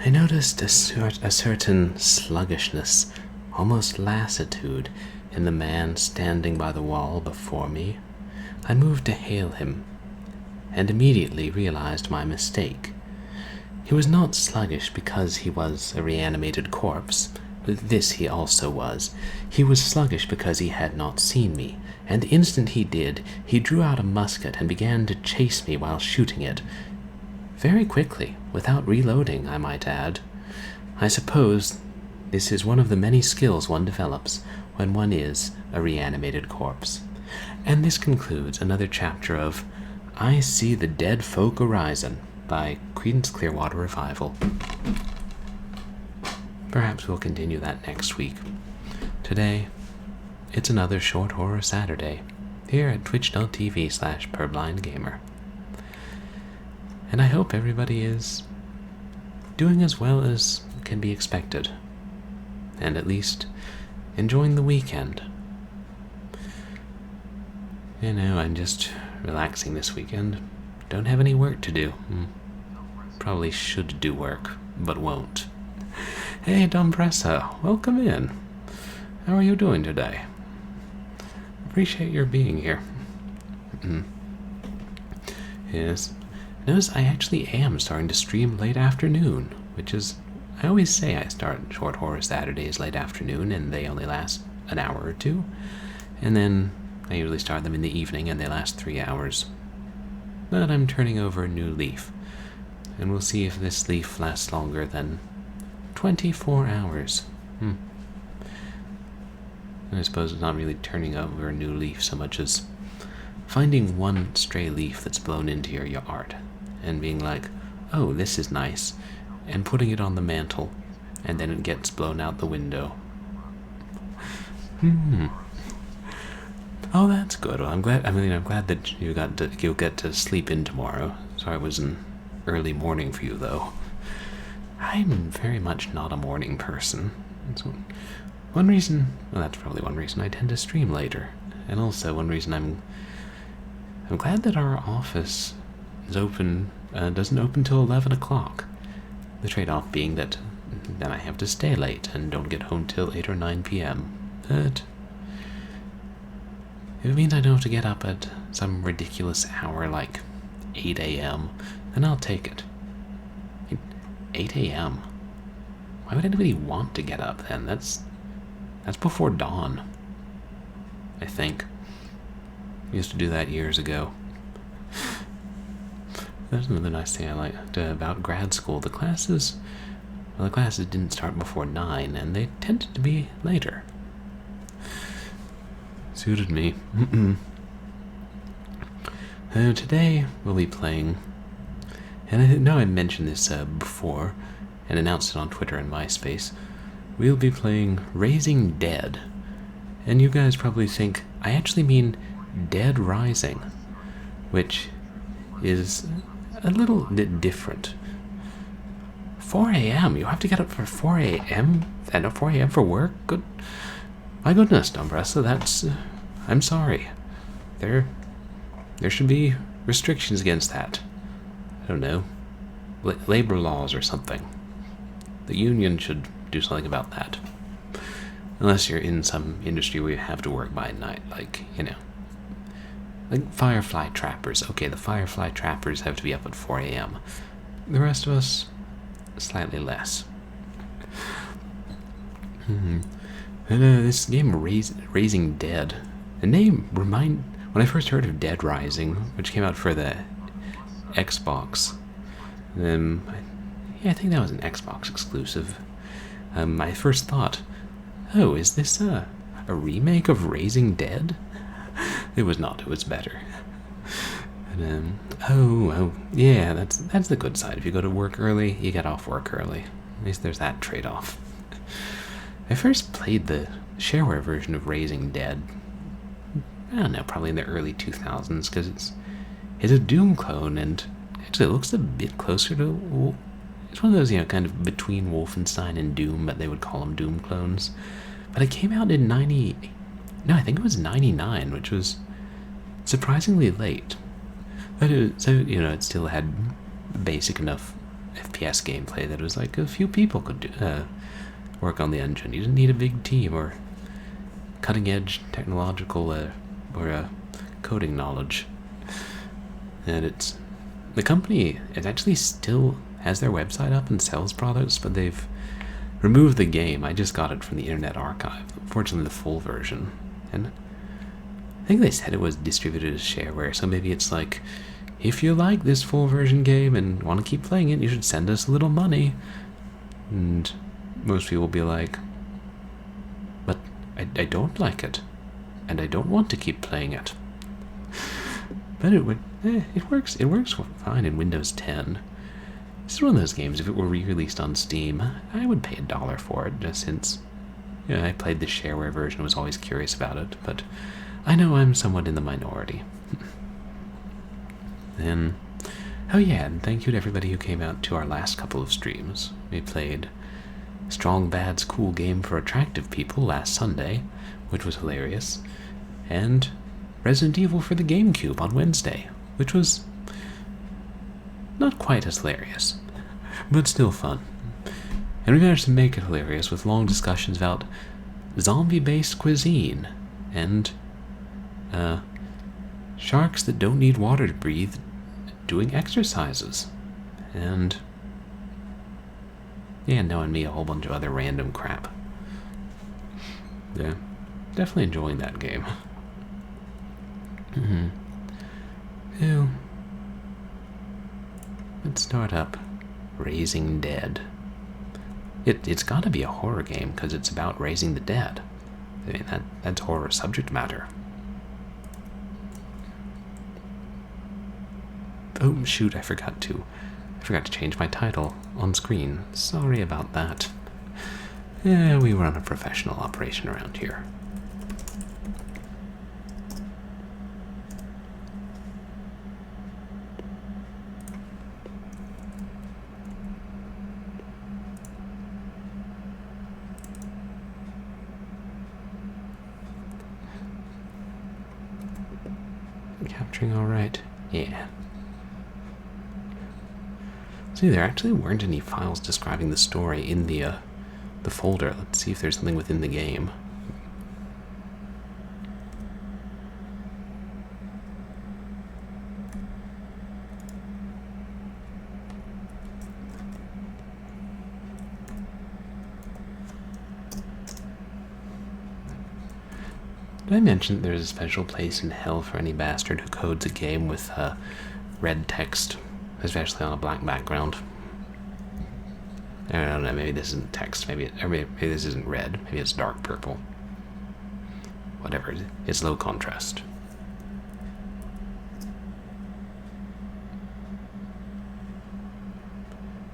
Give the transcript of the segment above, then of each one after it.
I noticed a certain sluggishness, almost lassitude, in the man standing by the wall before me. I moved to hail him, and immediately realized my mistake. He was not sluggish because he was a reanimated corpse. This he also was. He was sluggish because he had not seen me, and the instant he did, he drew out a musket and began to chase me while shooting it. Very quickly, without reloading, I might add. I suppose this is one of the many skills one develops when one is a reanimated corpse. And this concludes another chapter of I See the Dead Folk Arising by Creedence Clearwater Revival. Perhaps we'll continue that next week. Today, it's another Short Horror Saturday here at twitch.tv/purblindgamer. And I hope everybody is doing as well as can be expected, and at least enjoying the weekend. You know, I'm just relaxing this weekend. Don't have any work to do. Probably should do work, but won't. Hey, Dompressa, welcome in. How are you doing today? Appreciate your being here. Yes. Notice I actually am starting to stream late afternoon, which is, I always say I start Short Horror Saturdays late afternoon and they only last an hour or two, and then I usually start them in the evening and they last 3 hours. But I'm turning over a new leaf, and we'll see if this leaf lasts longer than 24 hours. I suppose it's not really turning over a new leaf so much as finding one stray leaf that's blown into your yard and being like, oh, this is nice, and putting it on the mantle, and then it gets blown out the window. Oh, that's good. Well, I'm glad that you'll get to sleep in tomorrow. Sorry it was an early morning for you, though. I'm very much not a morning person. That's one reason, well, that's probably one reason I tend to stream later. And also one reason I'm glad that our office is open, doesn't open till 11 o'clock. The trade-off being that then I have to stay late and don't get home till 8 or 9 p.m. But if it means I don't have to get up at some ridiculous hour like 8 a.m., then I'll take it. 8 a.m.? Why would anybody want to get up then? That's before dawn, I think. I used to do that years ago. That's another nice thing I liked about grad school. The classes didn't start before 9, and they tended to be later. Suited me. Today we'll be playing, and I know I mentioned this before and announced it on Twitter and MySpace. We'll be playing Raising Dead, and you guys probably think I actually mean Dead Rising, which is a little bit different. 4 a.m. You have to get up for 4 a.m. and 4 a.m. for work? Good. My goodness, Dombressa, that's... I'm sorry. There should be restrictions against that. I don't know. Labor laws or something. The union should do something about that. Unless you're in some industry where you have to work by night, like, you know. Like firefly trappers. Okay, the firefly trappers have to be up at 4 a.m. The rest of us, slightly less. This game, Raising Dead. The name when I first heard of Dead Rising, which came out for the Xbox, I think that was an Xbox exclusive. I first thought, oh, is this a remake of Raising Dead? It was not. It was better. And, yeah, that's the good side. If you go to work early, you get off work early. At least there's that trade-off. I first played the shareware version of Raising Dead, I don't know, probably in the early 2000s, because it's a Doom clone, and actually it looks a bit closer to... It's one of those, kind of between Wolfenstein and Doom, but they would call them Doom clones. But it came out in I think it was 99, which was surprisingly late. But it still had basic enough FPS gameplay that was like a few people could work on the engine. You didn't need a big team or cutting-edge technological or coding knowledge. And the company, it actually still has their website up and sells products, but they've removed the game. I just got it from the Internet Archive. Unfortunately, the full version. And I think they said it was distributed as shareware, so maybe it's like, if you like this full version game and want to keep playing it, you should send us a little money. And most people will be like, but I don't like it, and I don't want to keep playing it. But it works fine in Windows 10. It's one of those games, if it were re-released on Steam, I would pay $1 for it, just since I played the shareware version, was always curious about it, but I know I'm somewhat in the minority. And, oh yeah, and thank you to everybody who came out to our last couple of streams. We played Strong Bad's Cool Game for Attractive People last Sunday, which was hilarious, and Resident Evil for the GameCube on Wednesday, which was not quite as hilarious, but still fun. And we managed to make it hilarious with long discussions about zombie-based cuisine and sharks that don't need water to breathe doing exercises. And yeah, knowing me, a whole bunch of other random crap. Yeah, definitely enjoying that game. Well, let's start up Raising Dead. It's got to be a horror game because it's about raising the dead. I mean, that's horror subject matter. Oh shoot, I forgot to change my title on screen. Sorry about that. Yeah, we run a professional operation around here. Capturing all right. Yeah. See, there actually weren't any files describing the story in the folder. Let's see if there's something within the game. Did I mention that there's a special place in hell for any bastard who codes a game with red text, especially on a black background? I don't know, maybe this isn't text, maybe this isn't red, maybe it's dark purple. Whatever, it's low contrast.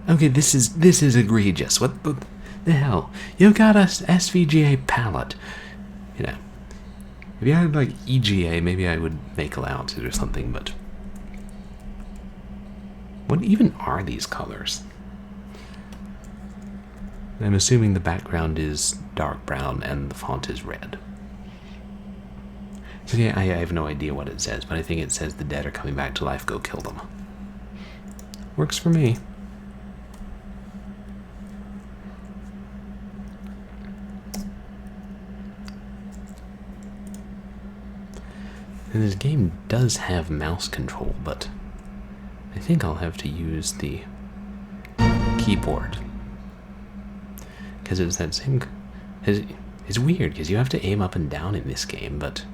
Okay, this is egregious. What the hell? You got a SVGA palette. You know, if you had like EGA, maybe I would make allowances or something, but what even are these colors? I'm assuming the background is dark brown and the font is red. So yeah, I have no idea what it says, but I think it says the dead are coming back to life, go kill them. Works for me. And this game does have mouse control, but I think I'll have to use the keyboard. Because it's that same... It's weird, because you have to aim up and down in this game, but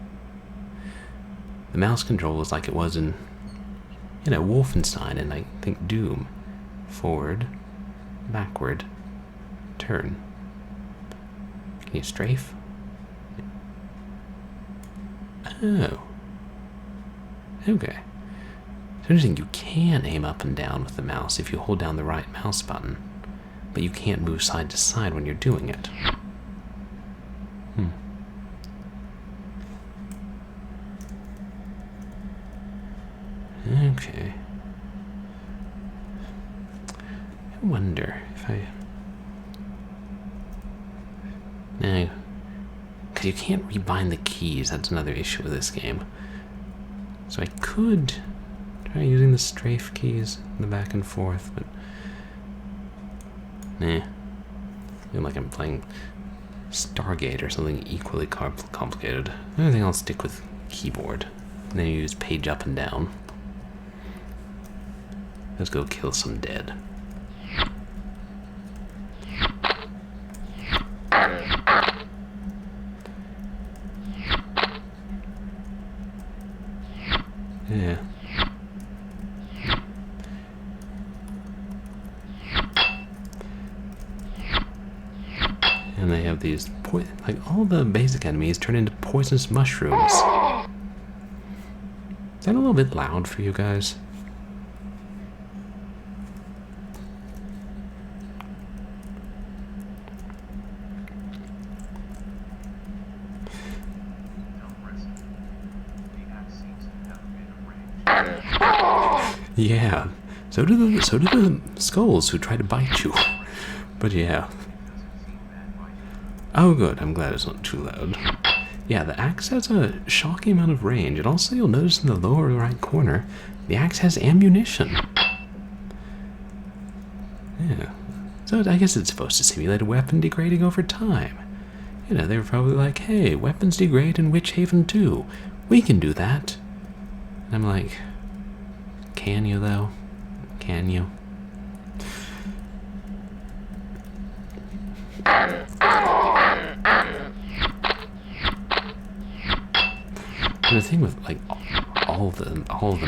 the mouse control is like it was in, Wolfenstein and I think Doom. Forward, backward, turn. Can you strafe? Oh. Okay. So interesting, you can aim up and down with the mouse if you hold down the right mouse button, but you can't move side to side when you're doing it. Okay. I wonder if I... No. Because you can't rebind the keys, that's another issue with this game. So I could try using the strafe keys in the back and forth, but I feel like I'm playing Stargate or something equally complicated. I think I'll stick with keyboard. And then you use page up and down. Let's go kill some dead. Yeah. And they have these like all the basic enemies turn into poisonous mushrooms. Is that a little bit loud for you guys? Yeah. So do the skulls who try to bite you. But yeah. Oh good, I'm glad it's not too loud. Yeah, the axe has a shocking amount of range, and also you'll notice in the lower right corner, the axe has ammunition. Yeah. So I guess it's supposed to simulate a weapon degrading over time. You know, they were probably like, hey, weapons degrade in Witch Haven too. We can do that. And I'm like, can you though? Can you? And the thing with like all of them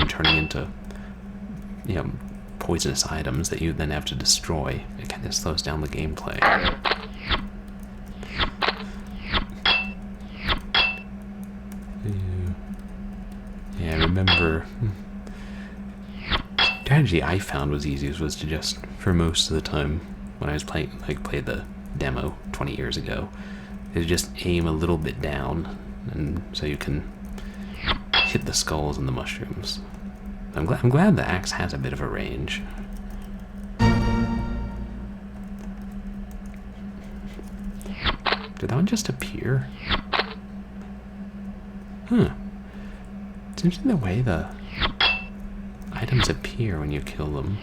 turning into, you know, poisonous items that you then have to destroy, it kind of slows down the gameplay. Yeah, I remember. Strategy I found was easiest was to just, for most of the time when I was played the demo 20 years ago, is just aim a little bit down, and so you can hit the skulls and the mushrooms. I'm glad the axe has a bit of a range. Did that one just appear? Huh. It's interesting the way the items appear when you kill them.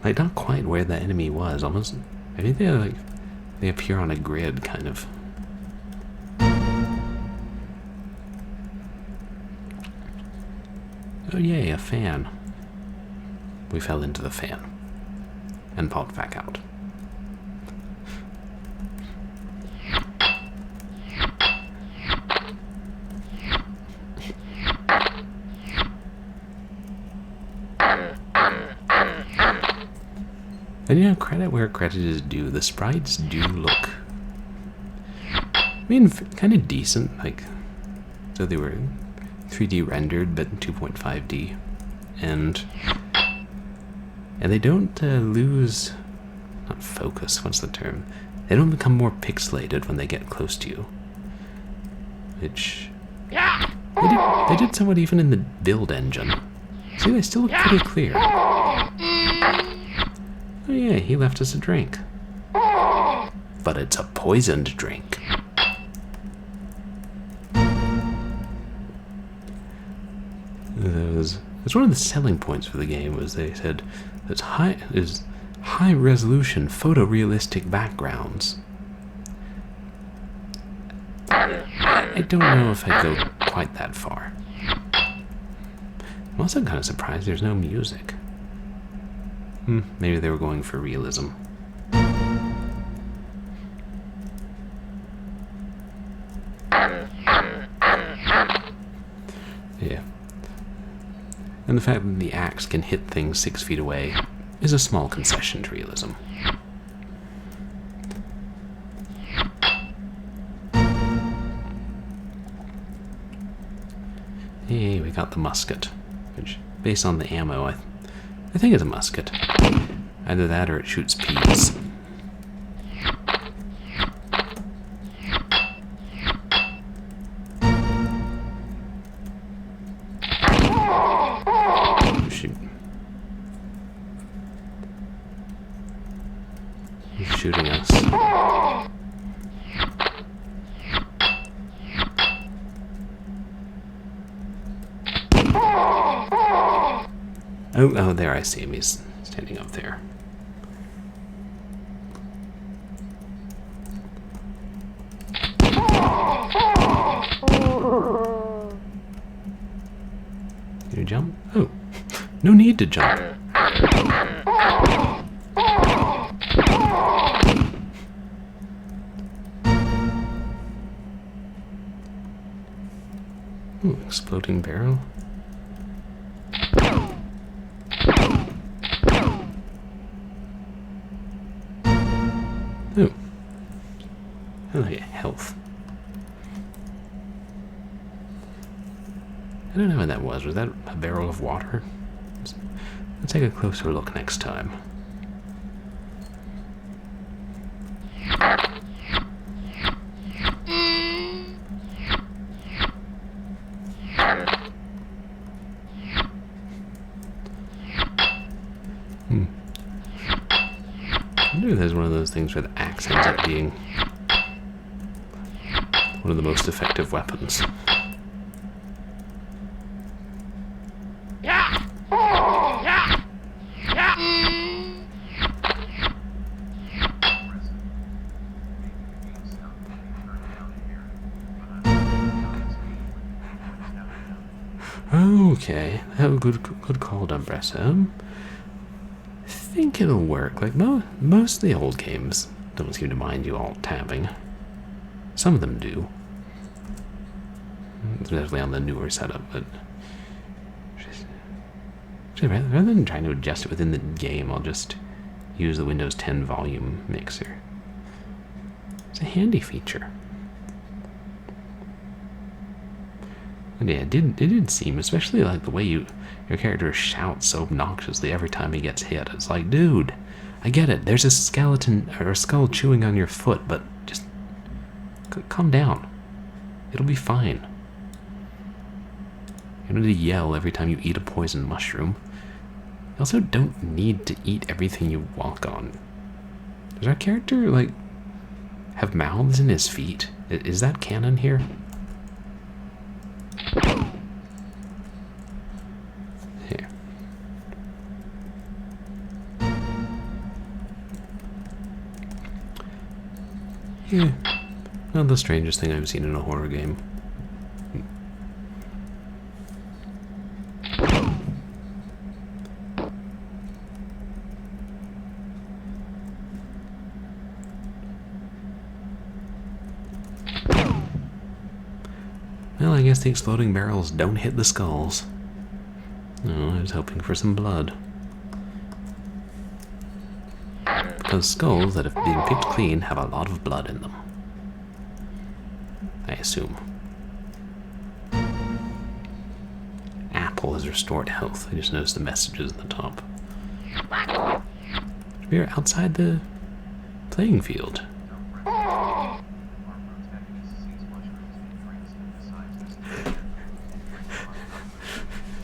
Like, not quite where the enemy was, almost. I think they appear on a grid, kind of. Oh yay, a fan. We fell into the fan. And popped back out. And you know, credit where credit is due. The sprites do look, I mean, kind of decent. Like, so they were 3D rendered, but 2.5D, and they don't lose, not focus. What's the term? They don't become more pixelated when they get close to you. Which they did somewhat even in the build engine. See, they still look pretty clear. Oh yeah, he left us a drink. But it's a poisoned drink. That's one of the selling points for the game, was they said there's high resolution photorealistic backgrounds. I don't know if I'd go quite that far. I'm also kind of surprised there's no music. Maybe they were going for realism. Yeah. And the fact that the axe can hit things 6 feet away is a small concession to realism. Hey, we got the musket, which, based on the ammo, I think it's a musket. Either that or it shoots peas. Shoot. He's shooting us. Oh, there I see him. He's standing up there. Can you jump? Oh, no need to jump. Ooh, exploding barrel. Ooh. Oh yeah, health. I don't know what that was. Was that a barrel of water? Let's take a closer look next time. I wonder if there's one of those things where the axe ends up being one of the most effective weapons. Okay, oh, good call, Dumbressa. I think it'll work. Like most of the old games don't seem to mind you alt tabbing. Some of them do, especially on the newer setup. But rather than trying to adjust it within the game, I'll just use the Windows 10 volume mixer. It's a handy feature. And yeah, it did seem, especially like the way your character shouts so obnoxiously every time he gets hit. It's like, dude, I get it. There's a skeleton or a skull chewing on your foot, but just calm down. It'll be fine. You don't need to yell every time you eat a poison mushroom. You also don't need to eat everything you walk on. Does our character, like, have mouths in his feet? Is that canon here? Here. Yeah. Not the strangest thing I've seen in a horror game. Well, I guess the exploding barrels don't hit the skulls. Oh, I was hoping for some blood. Because skulls that have been picked clean have a lot of blood in them. I assume. Apple has restored health. I just noticed the messages at the top. We're outside the playing field.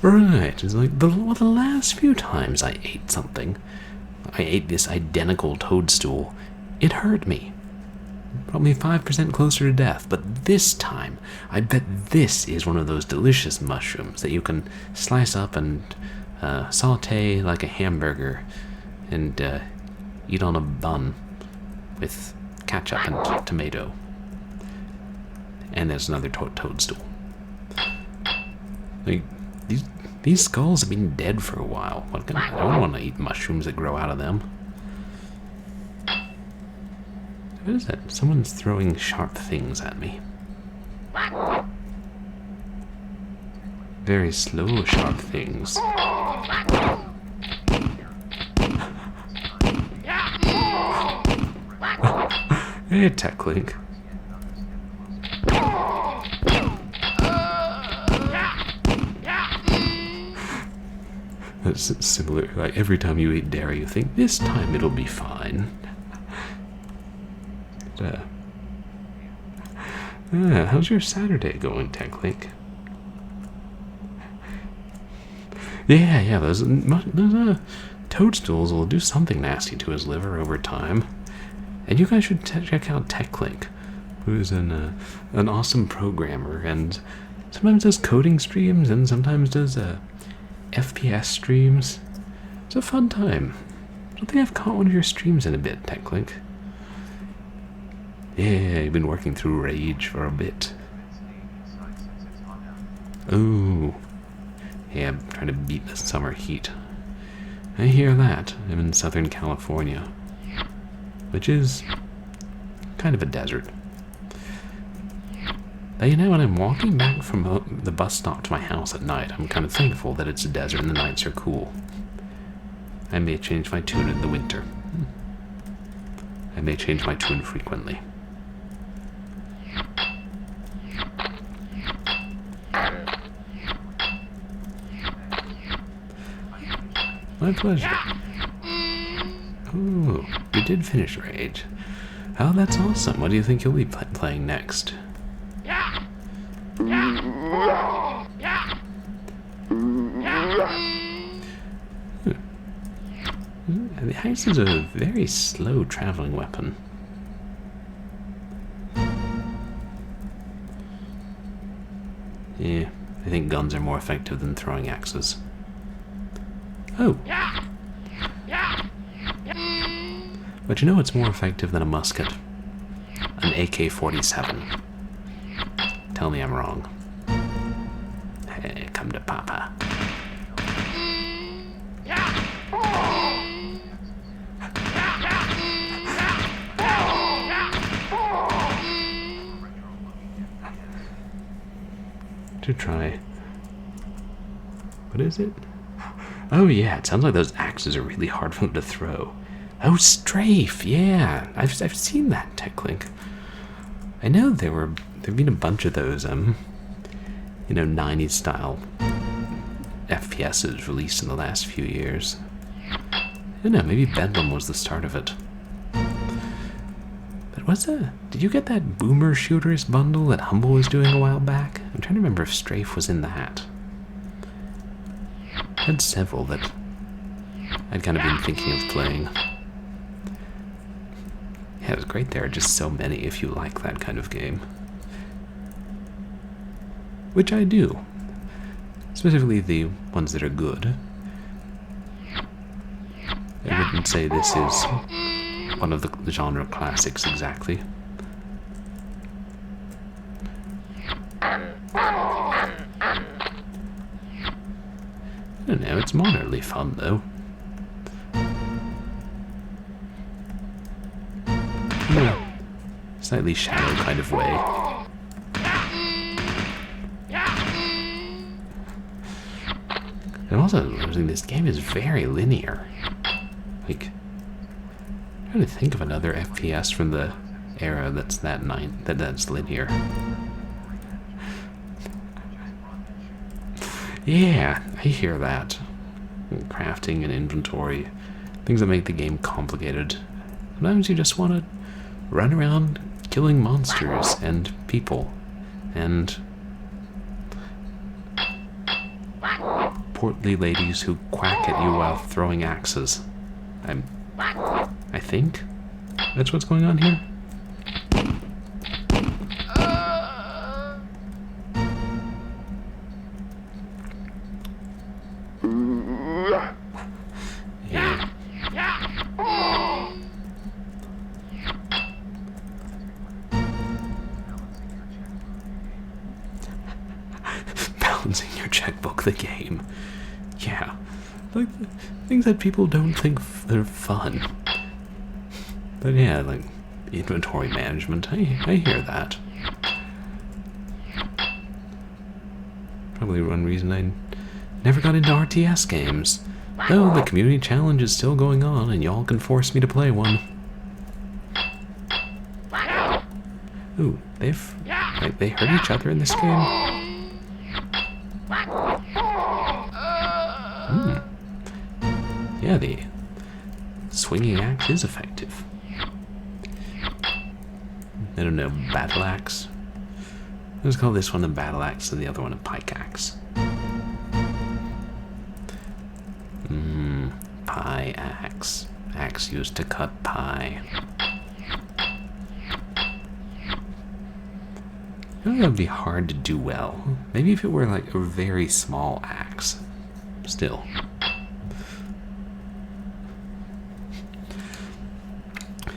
Right, it's like the last few times I ate something, I ate this identical toadstool, it hurt me. Brought me 5% closer to death, but this time, I bet this is one of those delicious mushrooms that you can slice up and saute like a hamburger and eat on a bun with ketchup and tomato. And there's another toadstool. Like, these skulls have been dead for a while. I don't want to eat mushrooms that grow out of them. What is that? Someone's throwing sharp things at me. Very slow, sharp things. Hey, Tech Link. It's similar, like every time you eat dairy, you think, this time it'll be fine. How's your Saturday going, TechLink? Yeah, those toadstools will do something nasty to his liver over time. And you guys should check out TechLink, who's an awesome programmer, and sometimes does coding streams, and sometimes does FPS streams. It's a fun time. I don't think I've caught one of your streams in a bit, TechLink. Yeah, you've been working through Rage for a bit. Oh. Yeah, I'm trying to beat the summer heat. I hear that. I'm in Southern California, which is kind of a desert. But you know, when I'm walking back from the bus stop to my house at night, I'm kind of thankful that it's a desert and the nights are cool. I may change my tune in the winter. I may change my tune frequently. My pleasure. Ooh, you did finish Rage. Oh, that's awesome. What do you think you'll be playing next? The axe is a very slow traveling weapon. Yeah, I think guns are more effective than throwing axes. Oh! But you know what's more effective than a musket? An AK-47. Tell me I'm wrong. Hey, come to Papa. To try. What is it? Oh yeah, it sounds like those axes are really hard for them to throw. Oh, strafe, yeah. I've seen that, TechLink. I know there've been a bunch of those, you know, 90s style FPSs released in the last few years. I don't know, maybe Bedlam was the start of it. But what's that? Did you get that Boomer Shooters bundle that Humble was doing a while back? I'm trying to remember if Strafe was in that. I had several that I'd kind of been thinking of playing. Yeah, it was great. There are just so many if you like that kind of game. Which I do. Specifically the ones that are good. I wouldn't say this is one of the genre classics exactly. I don't know, it's moderately fun though. In a slightly shallow kind of way. And also, this game is very linear. Like, I'm trying to think of another FPS from the era that's that's linear. Yeah, I hear that. Crafting and inventory, things that make the game complicated. Sometimes you just want to run around killing monsters and people and portly ladies who quack at you while throwing axes. I think that's what's going on here. Yeah. Balancing your checkbook, the game. Yeah. Like, things that people don't think are fun. But yeah, like, inventory management, I hear that. Probably one reason I never got into RTS games. Though the community challenge is still going on and y'all can force me to play one. Ooh, they hurt each other in this game? Yeah, the swinging axe is effective. I don't know, battle axe? Let's call this one a battle axe and the other one a pike axe. Pie axe. Axe used to cut pie. I think that would be hard to do well. Maybe if it were like a very small axe. still.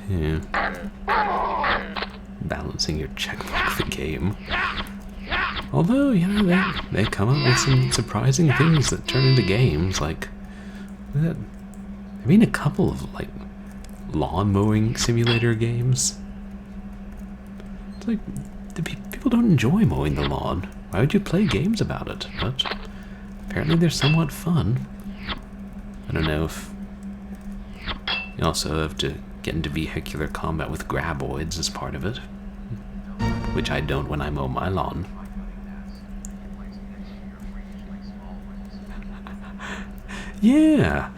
Yeah. Balancing your checkmark the game. Although, you know, they come up with some surprising things that turn into games, like that. I mean, a couple of like lawn mowing simulator games. It's like people don't enjoy mowing the lawn. Why would you play games about it? But apparently they're somewhat fun. I don't know if you also have to get into vehicular combat with graboids as part of it, which I don't when I mow my lawn. Yeah,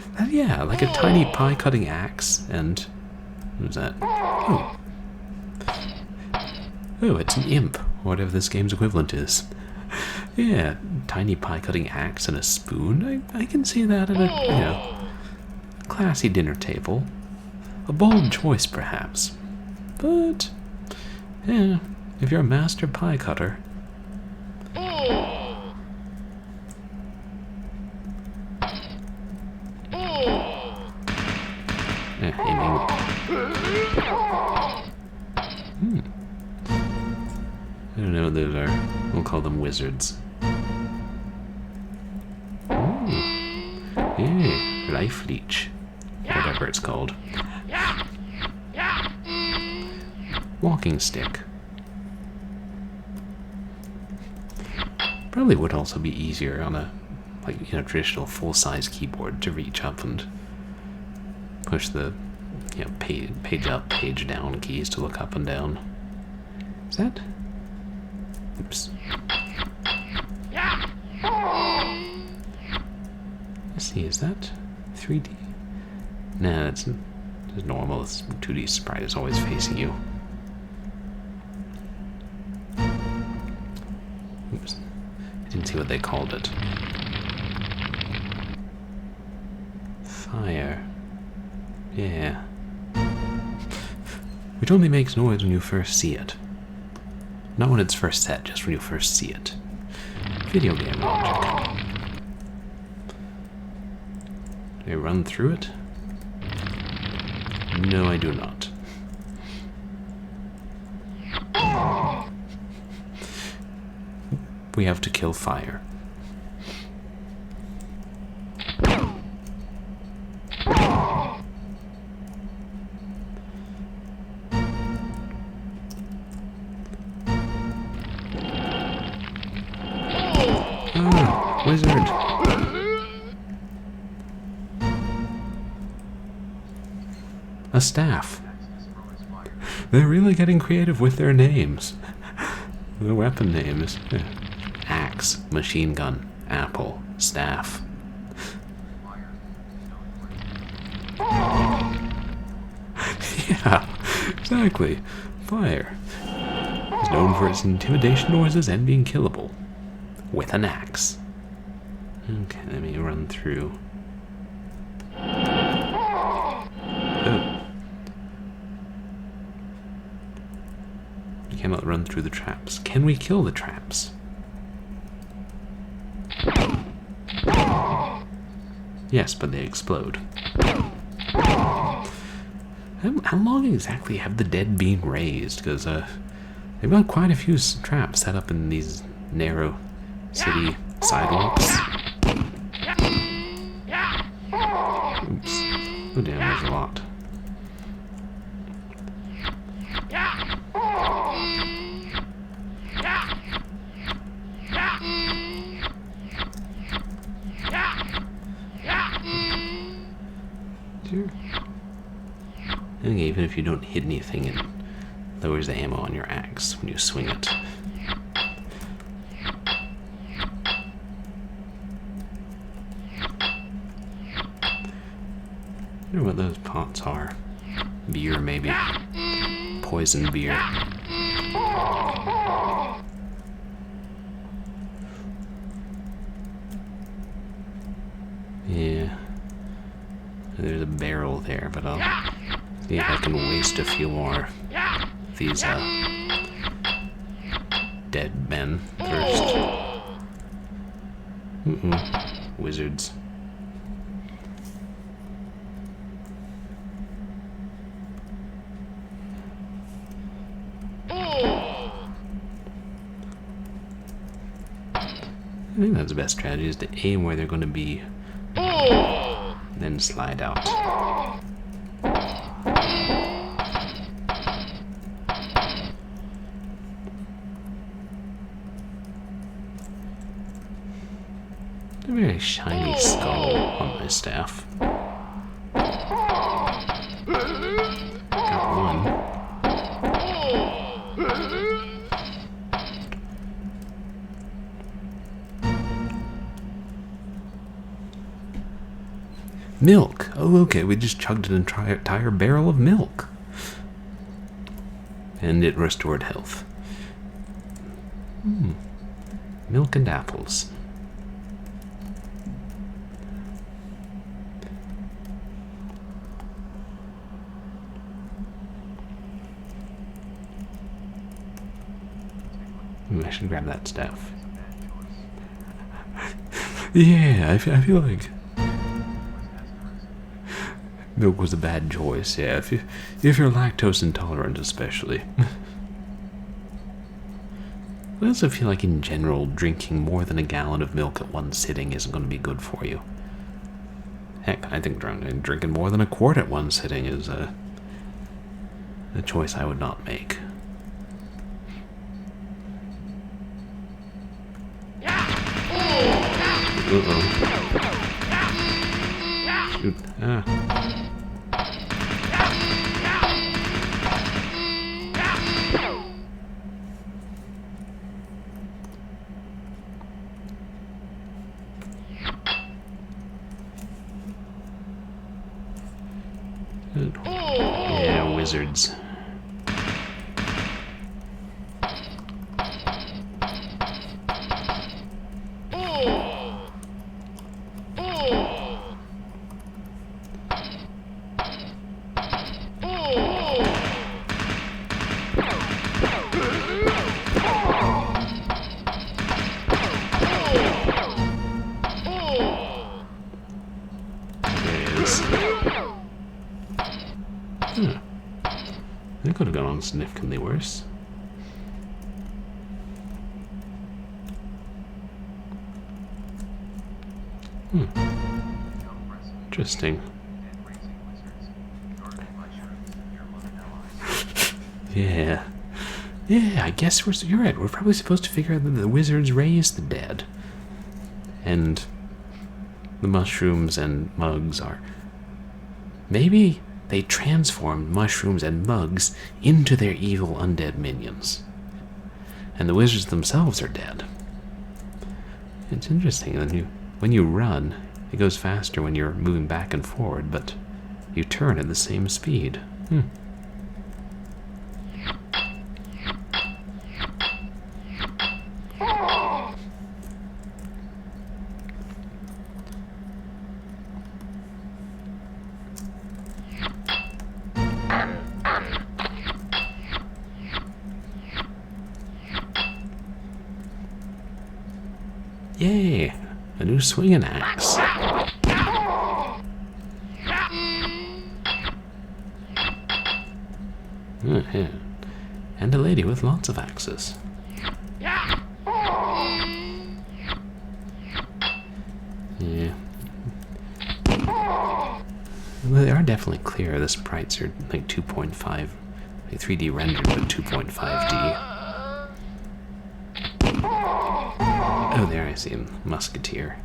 like a tiny pie-cutting axe, and what was that? Oh, it's an imp, whatever this game's equivalent is. Yeah, tiny pie-cutting axe and a spoon. I can see that at a classy dinner table. A bold choice, perhaps, but yeah, if you're a master pie cutter. Aiming. I don't know what those are. We'll call them wizards. Ooh. Yeah, life leech. Whatever it's called. Walking stick. Probably would also be easier on a traditional full-size keyboard to reach up and push the page up, page down keys to look up and down. Is that? Oops. Let's see, is that 3D? Nah, it's normal. It's 2D sprite is always facing you. Oops. I didn't see what they called it. Fire. Yeah. Which only makes noise when you first see it. Not when it's first set, just when you first see it. Video game logic. Do I run through it? No, I do not. We have to kill fire. Ah, wizard. A staff. They're really getting creative with their names. The weapon names. Axe, machine gun, apple, staff. Yeah, exactly. Fire. It's known for its intimidation noises and being killable. With an axe. Okay, let me run through. Oh. We cannot run through the traps. Can we kill the traps? Yes, but they explode. How long exactly have the dead been raised? Because they've got quite a few traps set up in these narrow city sidewalks. Oops. Oh damn, there's a lot. I think even if you don't hit anything, it lowers the ammo on your axe when you swing it. I wonder what those pots are. Beer, maybe. Poison beer. Yeah. There's a barrel there, but I'll see if I can waste a few more of these dead men first. Wizards. I think that's the best strategy, is to aim where they're going to be, then slide out. A very shiny skull on my staff. Got one. Milk! Oh, okay, we just chugged an entire barrel of milk. And it restored health. Milk and apples. I should grab that stuff. Yeah, I feel like milk was a bad choice. Yeah, if you're lactose intolerant, especially. I also feel like in general, drinking more than a gallon of milk at one sitting isn't going to be good for you. Heck, I think drinking more than a quart at one sitting is a choice I would not make. Uh-oh. Shoot. Ah. Good. Yeah, wizards. It could have gone on significantly worse. Interesting. Yeah. Yeah, I guess you're right. We're probably supposed to figure out that the wizards raise the dead. And the mushrooms and mugs are... Maybe they transformed mushrooms and mugs into their evil undead minions. And the wizards themselves are dead. It's interesting. When you run, it goes faster when you're moving back and forward, but you turn at the same speed. Yay! A new swinging axe. Yeah. And a lady with lots of axes. Yeah. Well, they are definitely clear. The sprites are like 2.5, like 3D rendered, but 2.5D. Oh, there I see him. Musketeer.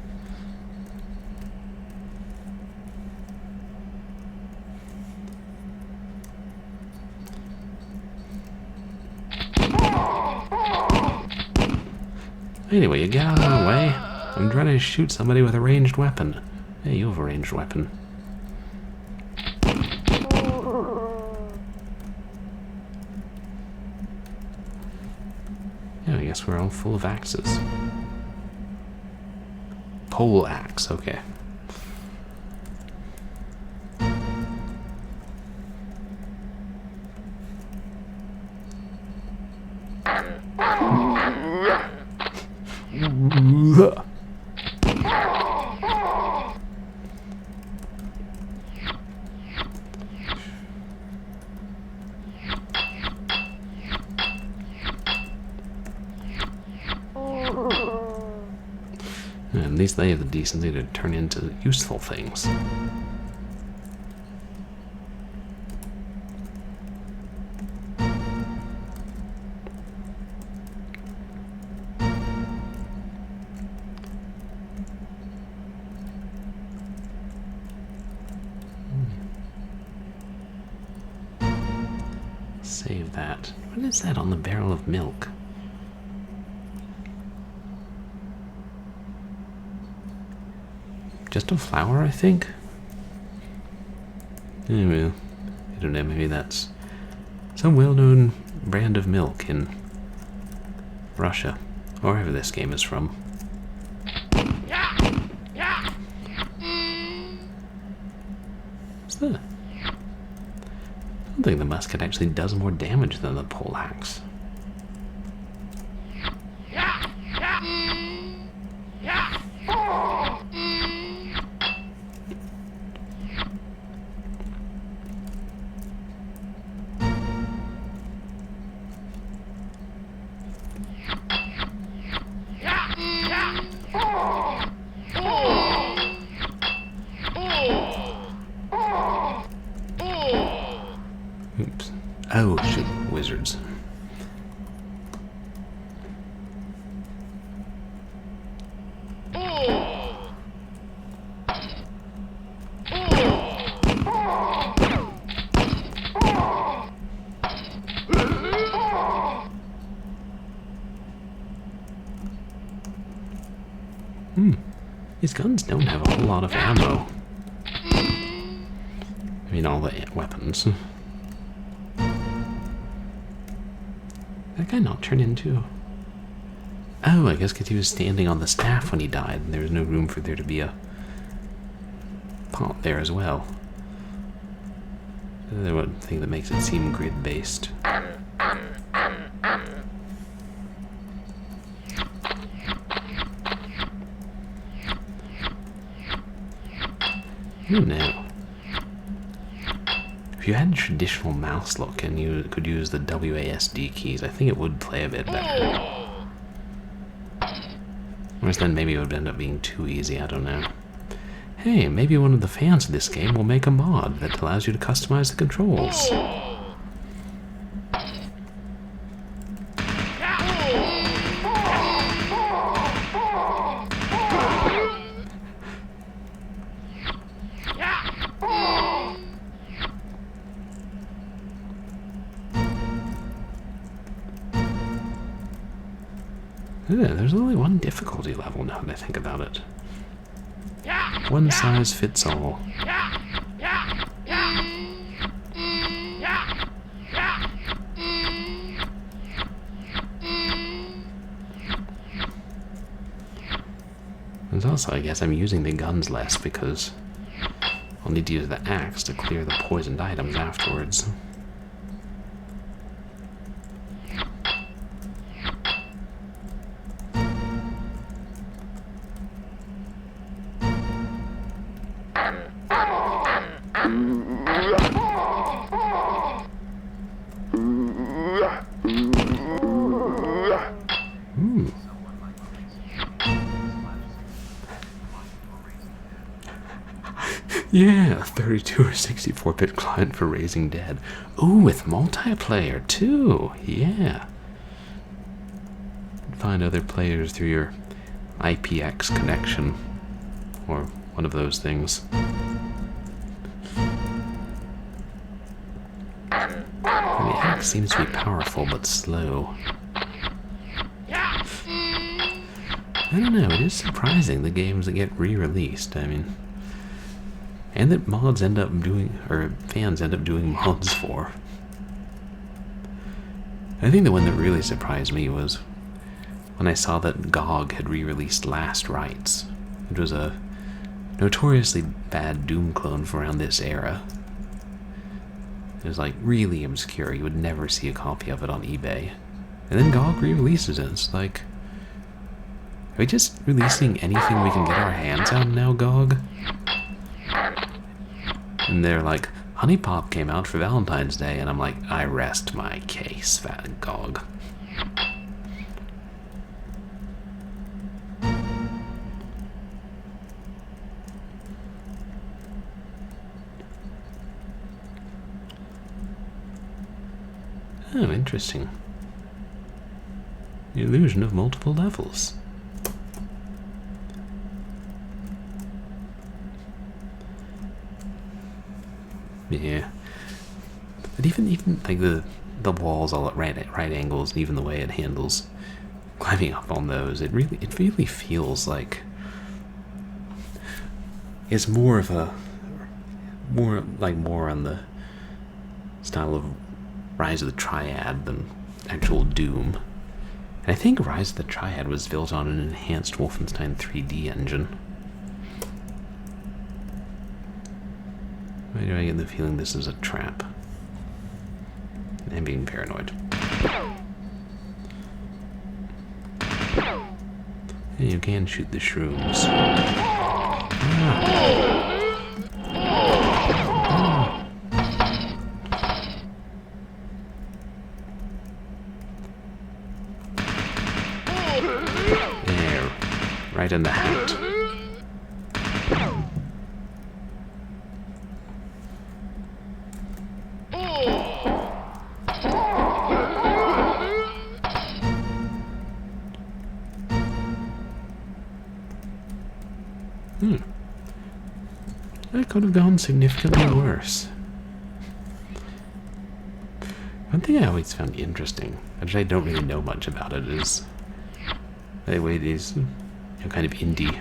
Anyway, you get out of the way. I'm trying to shoot somebody with a ranged weapon. Hey, you have a ranged weapon. Yeah, I guess we're all full of axes. Pole axe, okay. least they have the decency to turn into useful things. Save that. What is that on the barrel of milk? Just a flour, I think? Anyway, I don't know, maybe that's some well-known brand of milk in Russia, or wherever this game is from. What's that? I think the musket actually does more damage than the poleaxe. Oops. Oh, shoot. Wizards. These guns don't have a whole lot of ammo. I mean, all the weapons. That guy not turn into... Oh, I guess because he was standing on the staff when he died, and there was no room for there to be a pot there as well. The one thing that makes it seem grid-based. No. If you had traditional mouse look and you could use the WASD keys, I think it would play a bit better. Whereas then maybe it would end up being too easy, I don't know. Hey, maybe one of the fans of this game will make a mod that allows you to customize the controls. Yeah, there's only one difficulty level now that I think about it. One size fits all. And also, I guess I'm using the guns less because I'll need to use the axe to clear the poisoned items afterwards. Yeah, 32 or 64-bit client for Raising Dead. Ooh, with multiplayer too. Yeah. Find other players through your IPX connection or one of those things. And the axe seems to be powerful but slow. I don't know, it is surprising the games that get re-released. I mean, and that mods end up doing, or fans end up doing mods for. I think the one that really surprised me was when I saw that GOG had re-released Last Rites. It was a notoriously bad Doom clone from around this era. It was like really obscure, you would never see a copy of it on eBay. And then GOG re-releases it. It's like, are we just releasing anything we can get our hands on now, GOG? And they're like, Honey Pop came out for Valentine's Day, and I'm like, I rest my case, fat GOG. Oh, interesting. The illusion of multiple levels. Yeah. But even like the walls all at right angles, and even the way it handles climbing up on those, it really feels like it's more on the style of Rise of the Triad than actual Doom. And I think Rise of the Triad was built on an enhanced Wolfenstein 3D engine. Why do I get the feeling this is a trap? I'm being paranoid. And you can shoot the shrooms. There, right in the hat. That could have gone significantly worse. One thing I always found interesting, which I don't really know much about it, is the way these kind of indie,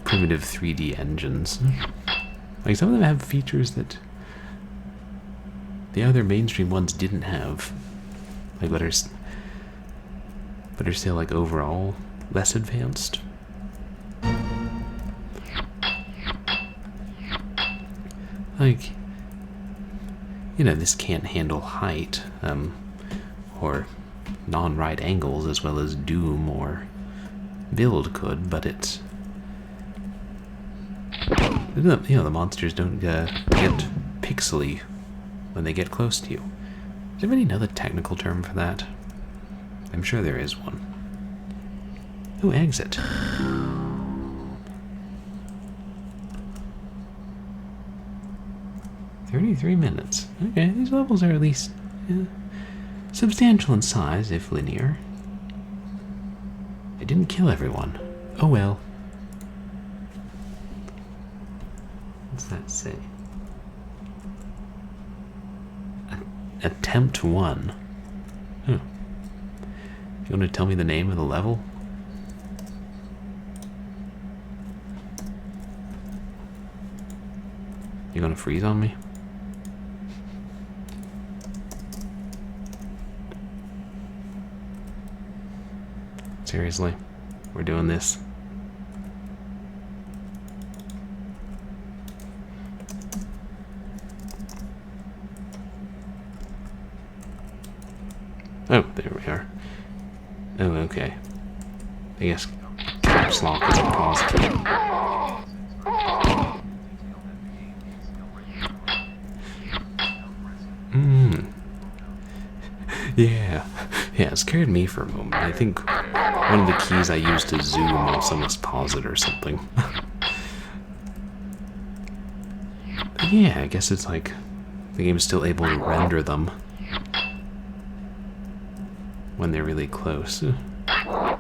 primitive 3D engines, like some of them have features that the other mainstream ones didn't have, like but are still like overall less advanced. Like, this can't handle height, or non-right angles as well as Doom or Build could, but it's, the monsters don't get pixely when they get close to you. Does anybody know the technical term for that? I'm sure there is one. Oh, exit. 33 minutes. Okay, these levels are at least substantial in size, if linear. I didn't kill everyone. Oh well. What's that say? Attempt 1. Huh. You want to tell me the name of the level? You gonna freeze on me? Seriously? We're doing this? Oh, there we are. Oh, okay. I guess caps lock is a pause key. Yeah. Yeah, it scared me for a moment. I think one of the keys I used to zoom also must pause it or something. But yeah, I guess it's like the game is still able to render them when they're really close. Yeah,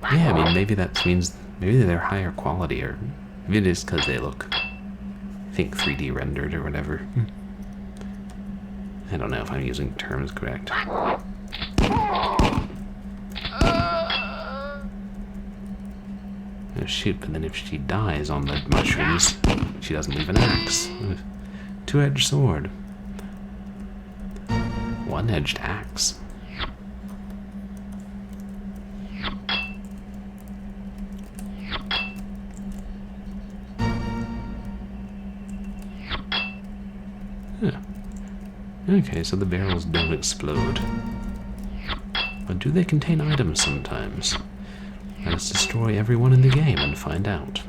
I mean, maybe that means maybe they're higher quality, or maybe it is because they look, I think, 3D rendered or whatever. I don't know if I'm using terms correct. Oh, shoot, but then if she dies on the mushrooms, she doesn't leave an axe. Two-edged sword. One-edged axe. Huh. Okay, so the barrels don't explode. But do they contain items sometimes? Let us destroy everyone in the game and find out.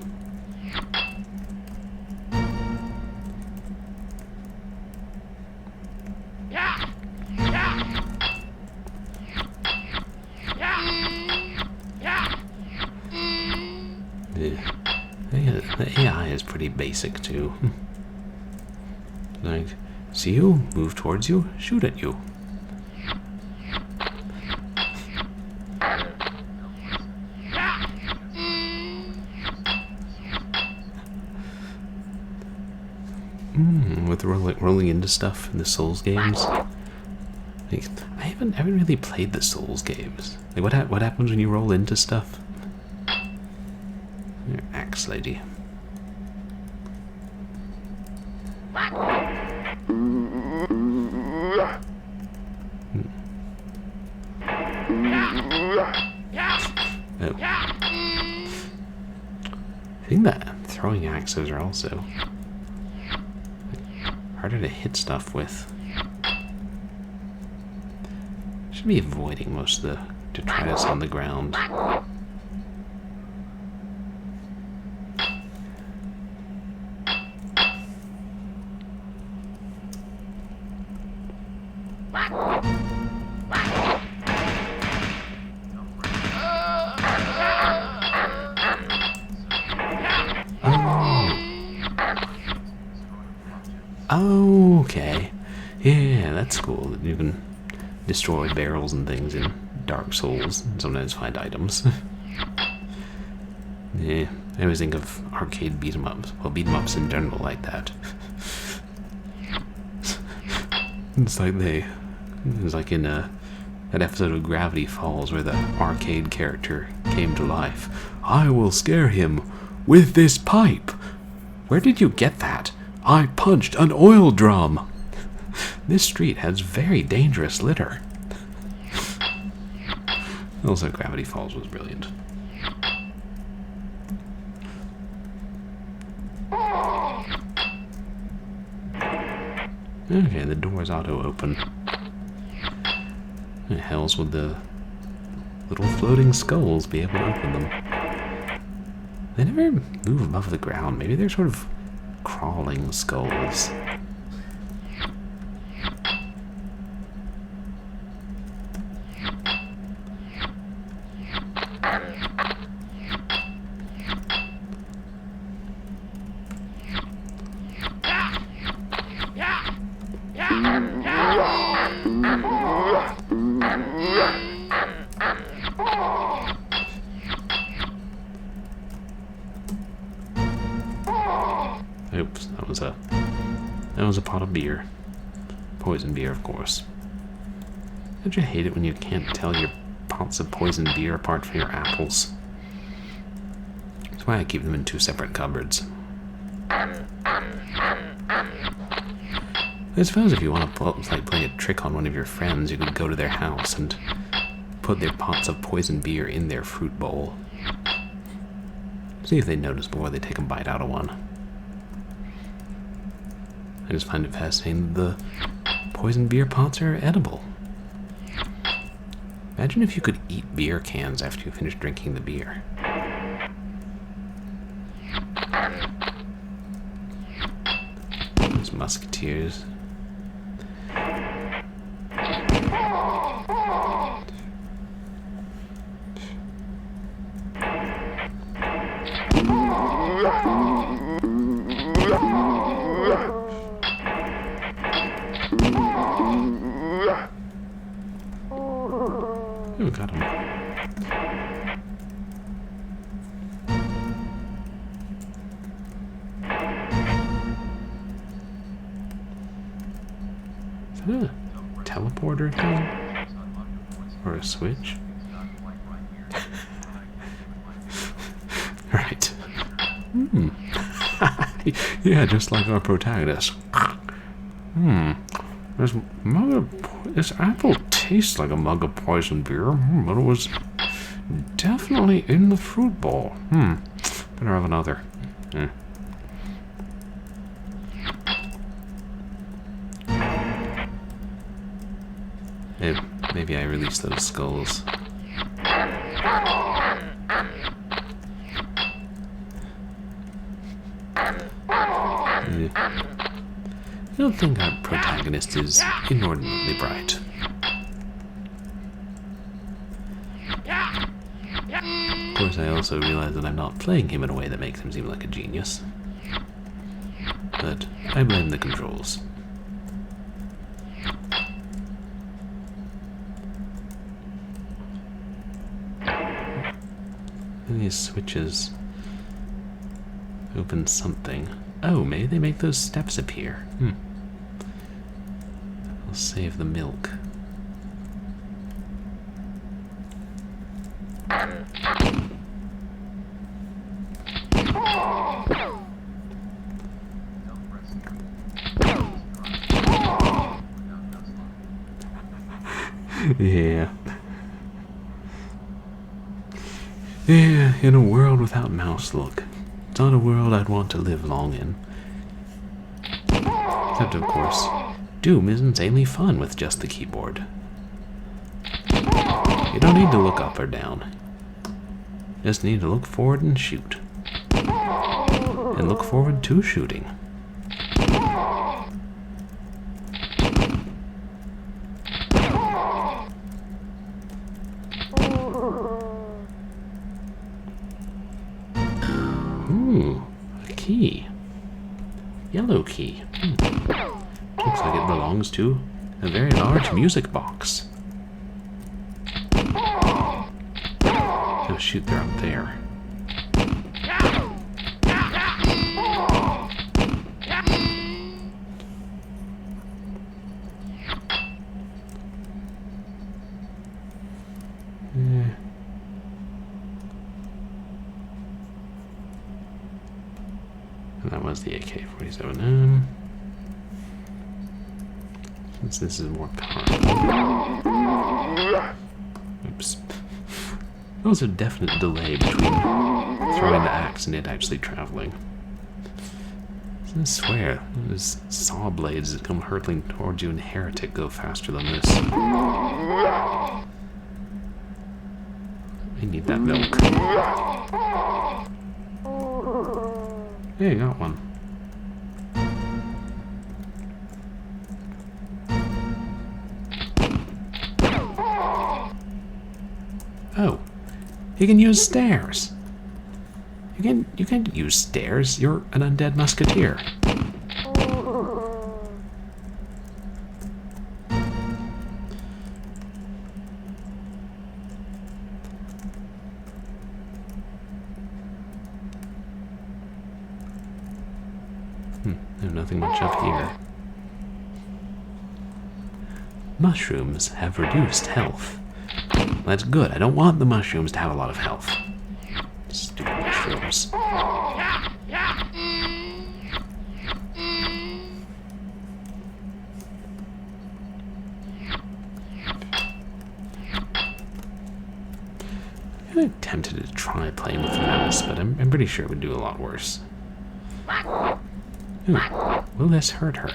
The AI is pretty basic too. Like, See you, move towards you, shoot at you. With rolling into stuff in the Souls games. Like, I haven't really played the Souls games. Like, what happens when you roll into stuff? Your axe lady. Oh. I think that throwing axes are also harder to hit stuff with. Should be avoiding most of the detritus on the ground. Oh, okay. Yeah, that's cool that you can destroy barrels and things in Dark Souls and sometimes find items. Yeah, I always think of arcade beat 'em ups. Well, beat 'em ups in general like that. It's like in that episode of Gravity Falls where the arcade character came to life. I will scare him with this pipe. Where did you get that? I punched an oil drum. This street has very dangerous litter. Also, Gravity Falls was brilliant. Okay, the door's auto-open. The hells would the little floating skulls be able to open them? They never move above the ground. Maybe they're sort of crawling skulls. Oops, that was a pot of beer. Poison beer, of course. Don't you hate it when you can't tell your pots of poison beer apart from your apples? That's why I keep them in 2 separate cupboards. I suppose if you want to play a trick on one of your friends, you could go to their house and put their pots of poison beer in their fruit bowl. See if they notice before they take a bite out of one. I just find it fascinating that the poison beer pots are edible. Imagine if you could eat beer cans after you finish drinking the beer. Those musketeers. Oh, got him. Is that a teleporter thing? Or a switch? Right. Yeah, just like our protagonist. This apple tastes like a mug of poison beer, but it was definitely in the fruit bowl. Better have another. Maybe I release those skulls. I don't think our protagonist is inordinately bright. Of course, I also realize that I'm not playing him in a way that makes him seem like a genius. But I blame the controls. These switches open something. Oh, maybe they make those steps appear. I'll save the milk. Yeah. Yeah, in a world without mouse look. It's not a world I'd want to live long in. Except, of course, Doom is insanely fun with just the keyboard. You don't need to look up or down. Just need to look forward and shoot. And look forward to shooting. Ooh, a key. Yellow key. Looks like it belongs to a very large music box. Oh shoot, they're up there. And that was the AK-47. Since this is more powerful. Oops. There was a definite delay between throwing the axe and it actually traveling. I swear, those saw blades that come hurtling towards you in Heretic go faster than this. I need that milk. Yeah, you got one. Oh, you can use stairs. You can use stairs. You're an undead musketeer. There's nothing much up here. Mushrooms have reduced health. That's good. I don't want the mushrooms to have a lot of health. Stupid mushrooms. I'm tempted to try playing with the mouse, but I'm pretty sure it would do a lot worse. Ooh, will this hurt her?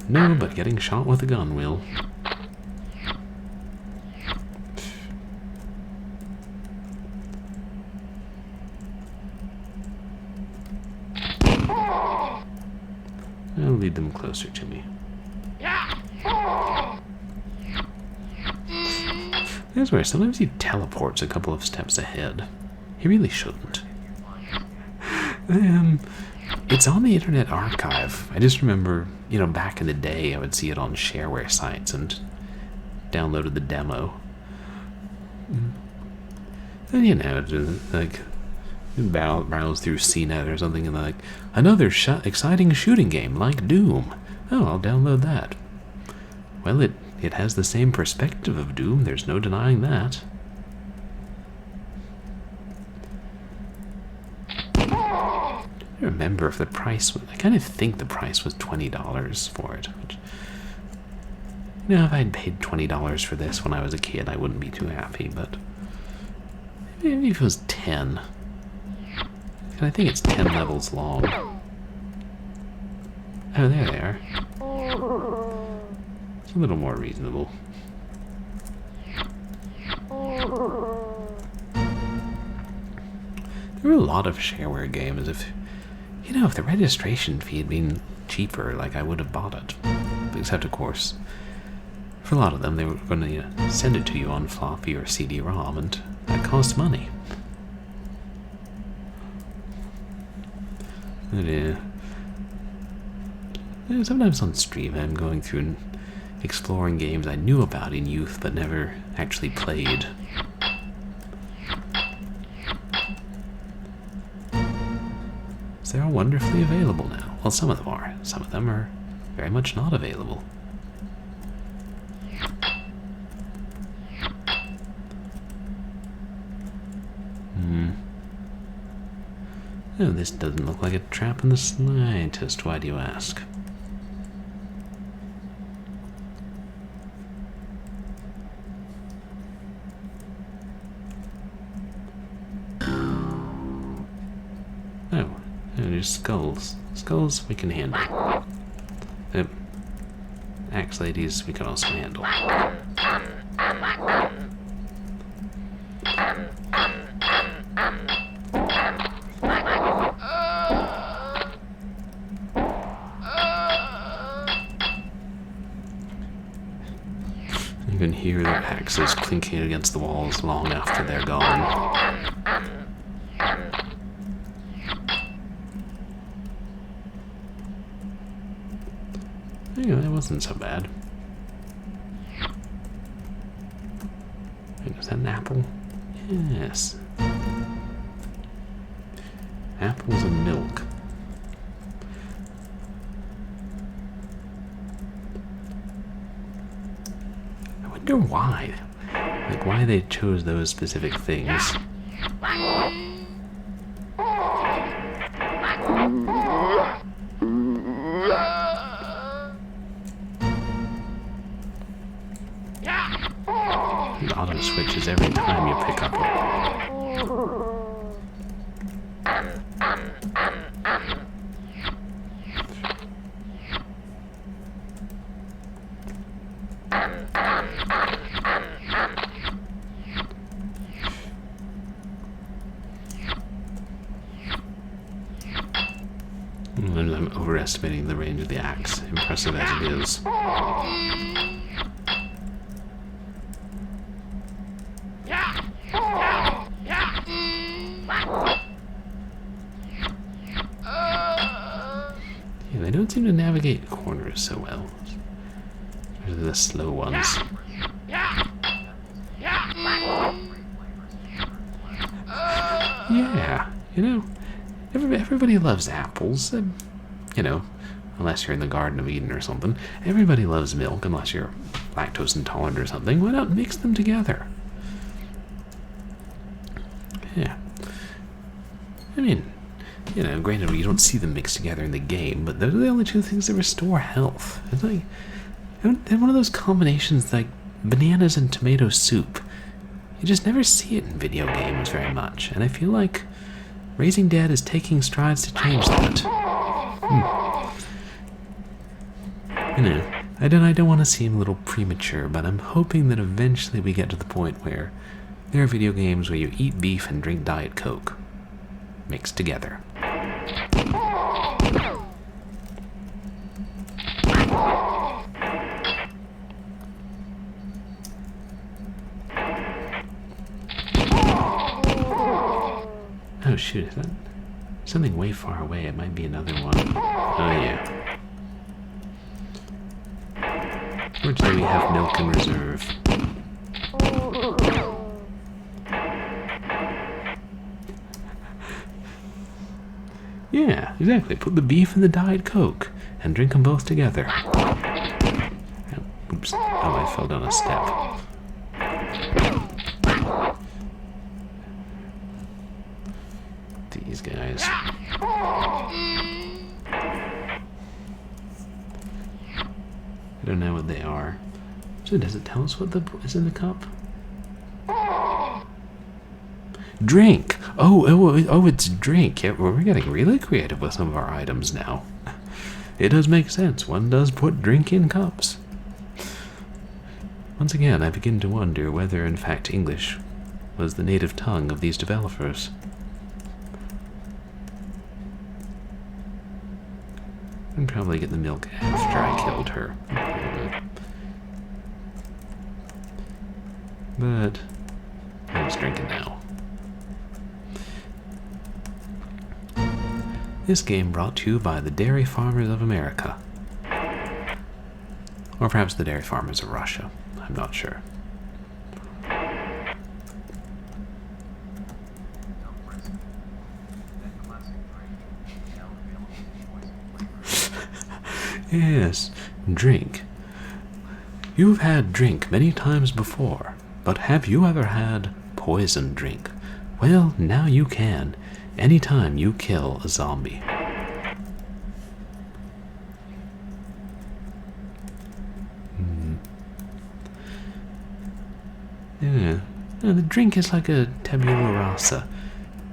No, but getting shot with a gun will. I'll lead them closer to me. That's where sometimes he teleports a couple of steps ahead. He really shouldn't. It's on the Internet Archive. I just remember, back in the day, I would see it on shareware sites and downloaded the demo. And like, browse through CNET or something and like, another exciting shooting game like Doom. Oh, I'll download that. Well, it has the same perspective of Doom, there's no denying that. I don't remember if the price was, I kind of think the price was $20 for it. Which, if I'd paid $20 for this when I was a kid, I wouldn't be too happy, but maybe if it was 10. And I think it's 10 levels long. Oh, there they are. It's a little more reasonable. There were a lot of shareware games. If the registration fee had been cheaper, like, I would have bought it. Except, of course, for a lot of them, they were going to send it to you on floppy or CD-ROM, and that costs money. Yeah. Sometimes on stream I'm going through and exploring games I knew about in youth but never actually played. So they're all wonderfully available now. Well, some of them are. Some of them are very much not available. Oh, this doesn't look like a trap in the slightest. Why do you ask? Oh, there's skulls. Skulls we can handle. Axe ladies we can also handle. You can hear their axes clinking against the walls long after they're gone. Yeah, that wasn't so bad. Wait, was that an apple? Yes. Apples and milk. I wonder why. Like, why they chose those specific things. It auto switches every time you pick up a... I'm overestimating the range of the axe, impressive as it is. Yeah, they don't seem to navigate corners so well. Especially the slow ones. Yeah, you know, everybody loves apples. You know, unless you're in the Garden of Eden or something. Everybody loves milk, unless you're lactose intolerant or something. Why not mix them together? Yeah. I mean, you know, granted, you don't see them mixed together in the game, but those are the only two things that restore health. It's like, they're one of those combinations like bananas and tomato soup. You just never see it in video games very much, and I feel like Raising Dead is taking strides to change that. You know, I don't want to seem a little premature, but I'm hoping that eventually we get to the point where there are video games where you eat beef and drink Diet Coke. Mixed together. Oh shoot, is that something way far away? It might be another one. Oh yeah. Fortunately, we have milk in reserve. Yeah, exactly. Put the beef in the Diet Coke and drink them both together. Oops. Oh, I fell down a step. These guys. I don't know what they are. So does it tell us what is in the cup? Drink! Oh, it's drink. Yeah, we're getting really creative with some of our items now. It does make sense. One does put drink in cups. Once again, I begin to wonder whether, in fact, English was the native tongue of these developers. I'd probably get the milk after I killed her. But I'm just drinking now. This game brought to you by the dairy farmers of America. Or perhaps the dairy farmers of Russia. I'm not sure. Yes, drink. You've had drink many times before, but have you ever had poison drink? Well, now you can, anytime you kill a zombie. Yeah, the drink is like a tabula rasa.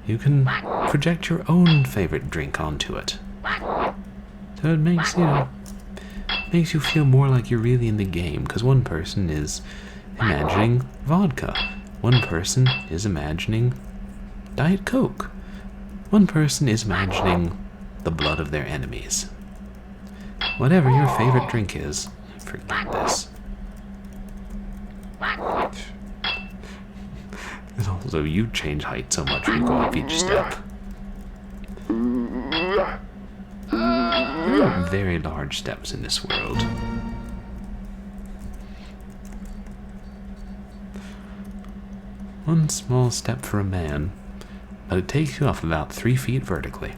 You can project your own favorite drink onto it. So it makes you feel more like you're really in the game, because one person is imagining vodka, one person is imagining Diet Coke, one person is imagining the blood of their enemies. Whatever your favorite drink is, forget this. Also, you change height so much when you go up each step. There are very large steps in this world. One small step for a man, but it takes you up about 3 feet vertically.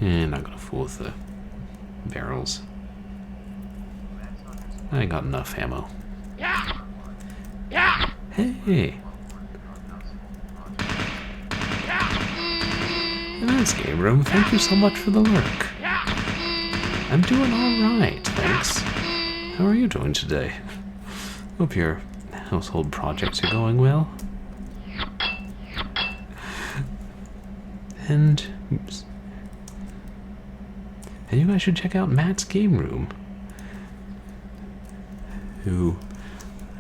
And not gonna fool with the barrels. I ain't got enough ammo. Hey! Nice game room. Thank you so much for the lurk. I'm doing alright, thanks. How are you doing today? Hope your household projects are going well. And you guys should check out Matt's game room. Who...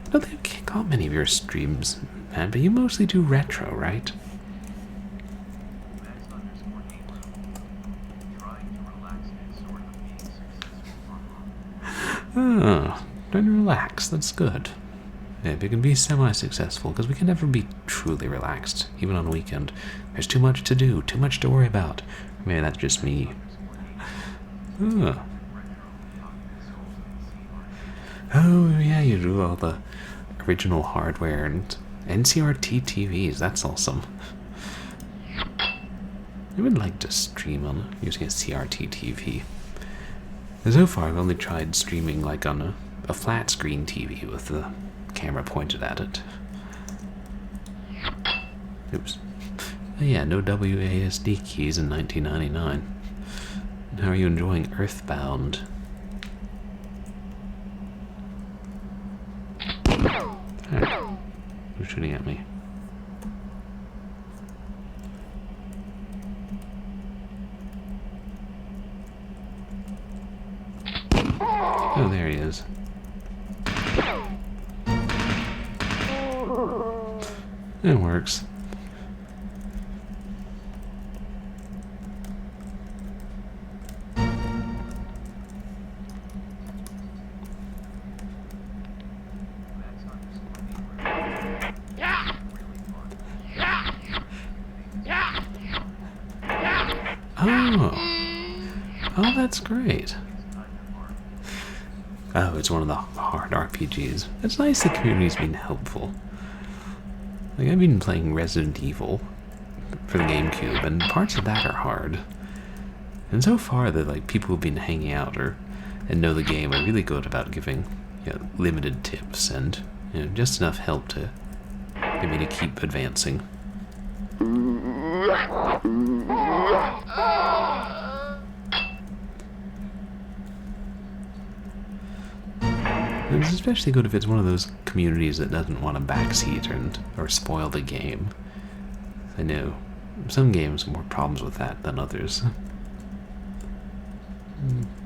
I don't think I've caught many of your streams, Matt, but you mostly do retro, right? Oh, trying to relax, that's good. Yeah, we can be semi-successful, because we can never be truly relaxed, even on a weekend. There's too much to do, too much to worry about. Maybe that's just me. Oh, yeah, you do all the original hardware and NCRT TVs, that's awesome. I would like to stream on using a CRT TV. So far, I've only tried streaming like on a flat screen TV with the camera pointed at it. Oops. Oh, yeah, no WASD keys in 1999. How are you enjoying Earthbound? Hey, who's shooting at me? Oh, there he is. It works. Oh, that's great. Oh, it's one of the hard RPGs. It's nice the community's been helpful. Like, I've been playing Resident Evil for the GameCube, and parts of that are hard. And so far, the people who've been hanging out and know the game are really good about giving limited tips and just enough help to get me to keep advancing. It's especially good if it's one of those communities that doesn't want to backseat or spoil the game. I know some games have more problems with that than others.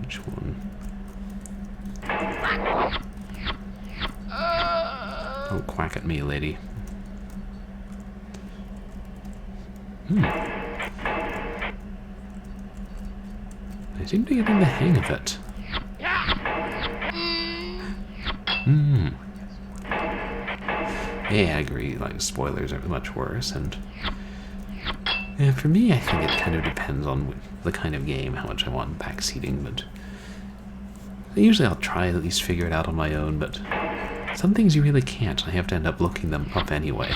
Which one? Don't quack at me, lady. I seem to be getting the hang of it. Yeah, I agree, like, spoilers are much worse, and yeah, for me, I think it kind of depends on the kind of game, how much I want backseating, but usually I'll try to at least figure it out on my own, but some things you really can't, and I have to end up looking them up anyway,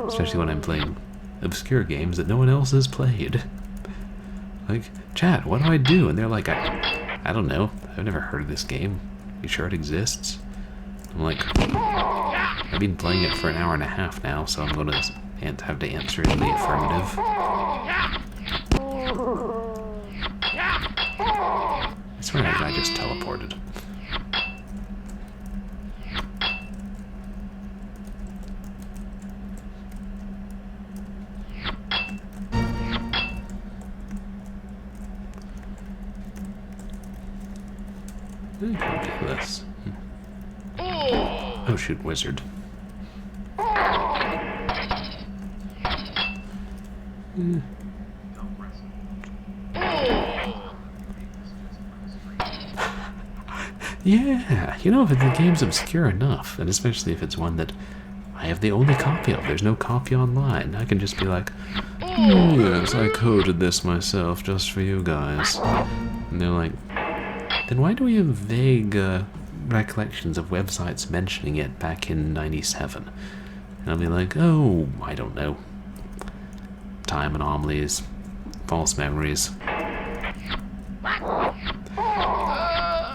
especially when I'm playing obscure games that no one else has played. Like, chat, what do I do? And they're like, I don't know, I've never heard of this game. You sure it exists? I'm like, I've been playing it for an hour and a half now, so I'm going to have to answer in the affirmative. I swear that guy just teleported. I can do this. Oh shoot, wizard. Yeah, you know, if the game's obscure enough, and especially if it's one that I have the only copy of, there's no copy online, I can just be like, yes, I coded this myself just for you guys. And they're like, then why do we have vague recollections of websites mentioning it back in '97? And I'll be like, oh, I don't know. Time anomalies, false memories.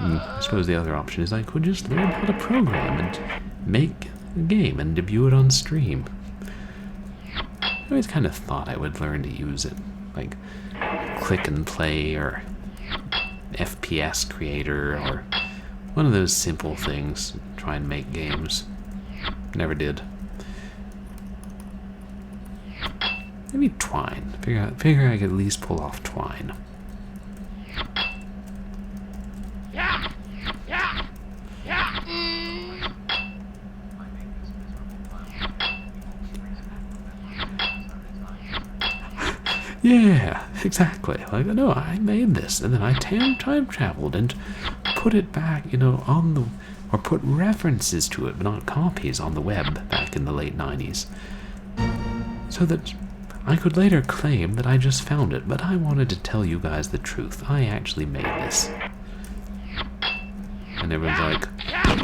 I suppose the other option is I could just learn how to program and make a game and debut it on stream. I always kind of thought I would learn to use it, like Click and Play or FPS Creator or one of those simple things, try and make games. Never did. Maybe Twine. Figure I could at least pull off Twine. Yeah, exactly. Like, no, I made this, and then I time traveled and put it back, you know, on the, or put references to it, but not copies, on the web back in the late '90s, so that I could later claim that I just found it, but I wanted to tell you guys the truth. I actually made this. And everyone's like,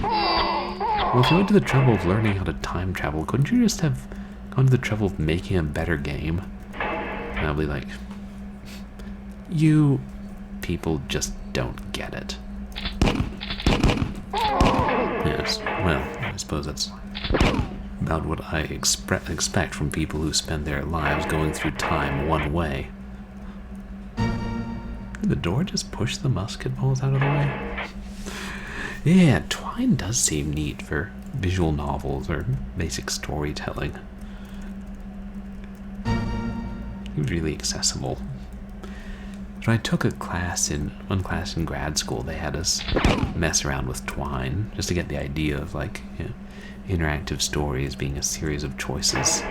well, if you went to the trouble of learning how to time travel, couldn't you just have gone to the trouble of making a better game? And I'll be like, you people just don't get it. Yes, well, I suppose that's about what I expect from people who spend their lives going through time one way. Did the door just push the musket balls out of the way? Yeah, Twine does seem neat for visual novels or basic storytelling. It was really accessible. So I took one class in grad school. They had us mess around with Twine just to get the idea of, like, you know, interactive stories being a series of choices.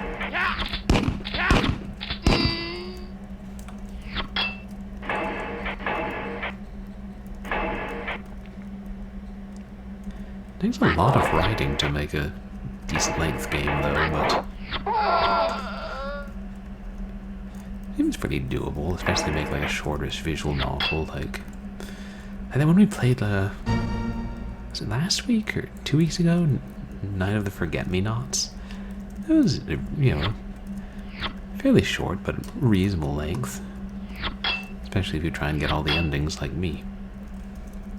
It takes a lot of writing to make a decent length game, though, but seems pretty doable, especially make like a shortish visual novel. Like, and then when we played, was it last week or 2 weeks ago, Night of the Forget-Me-Nots? It was, you know, fairly short, but reasonable length. Especially if you try and get all the endings like me.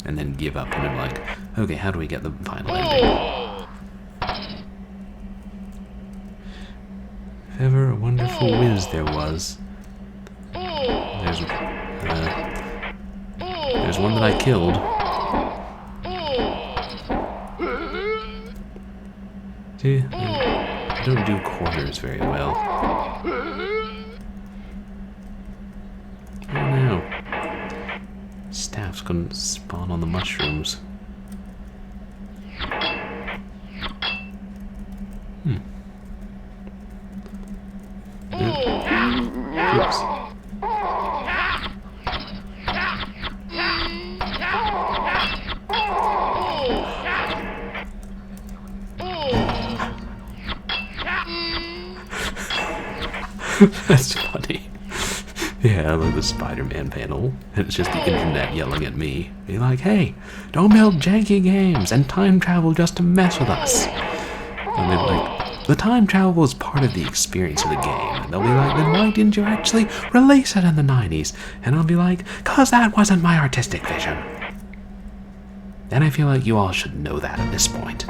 And then give up and then like, okay, how do we get the final ending? If ever a wonderful whiz there was. There's one that I killed. See, I don't do corners very well. Oh no. Staff's gonna spawn on the mushrooms. Oops. That's funny. Yeah, I love the Spider-Man panel. It's just the internet yelling at me. Be like, hey, don't build janky games and time travel just to mess with us. And they're like, the time travel is part of the experience of the game. And they'll be like, then why didn't you actually release it in the 90s? And I'll be like, cause that wasn't my artistic vision. And I feel like you all should know that at this point.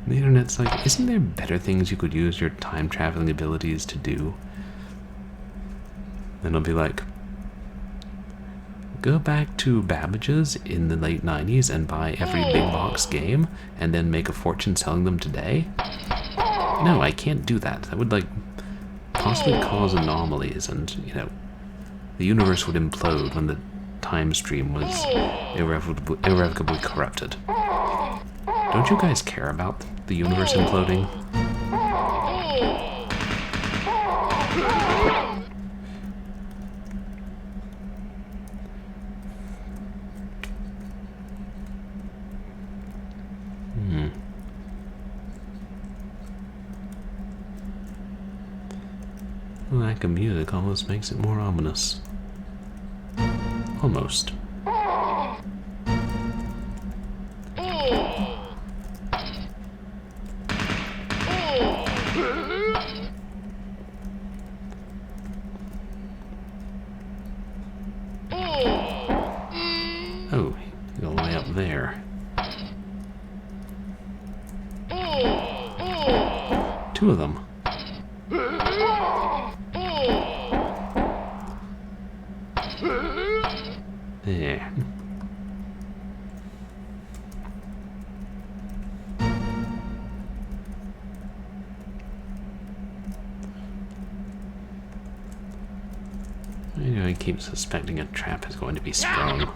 The internet's like, isn't there better things you could use your time traveling abilities to do? Then I'll be like, go back to Babbage's in the late 90s and buy every big box game and then make a fortune selling them today? No, I can't do that. That would, like, possibly cause anomalies and, you know, the universe would implode when the time stream was irrevocably corrupted. Don't you guys care about the universe imploding? The lack of music almost makes it more ominous. Almost. Oh, you go way up there. Two of them. There. I keep suspecting a trap is going to be sprung.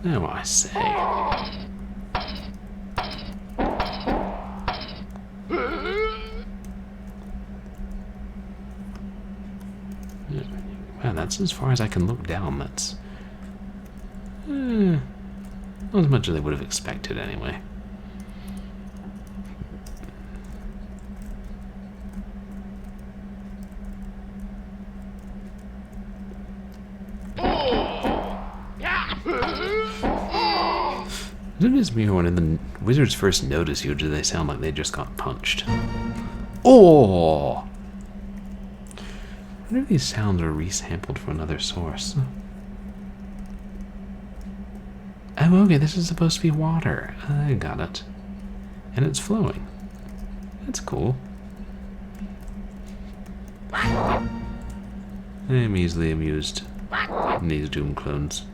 Now I say. Wow, that's as far as I can look down. That's not as much as I would have expected anyway. Isn't it weird when the wizards first notice you, do they sound like they just got punched? Oh! I wonder if these sounds are resampled from another source. Oh, okay, this is supposed to be water. I got it. And it's flowing. That's cool. I'm easily amused in these Doom clones.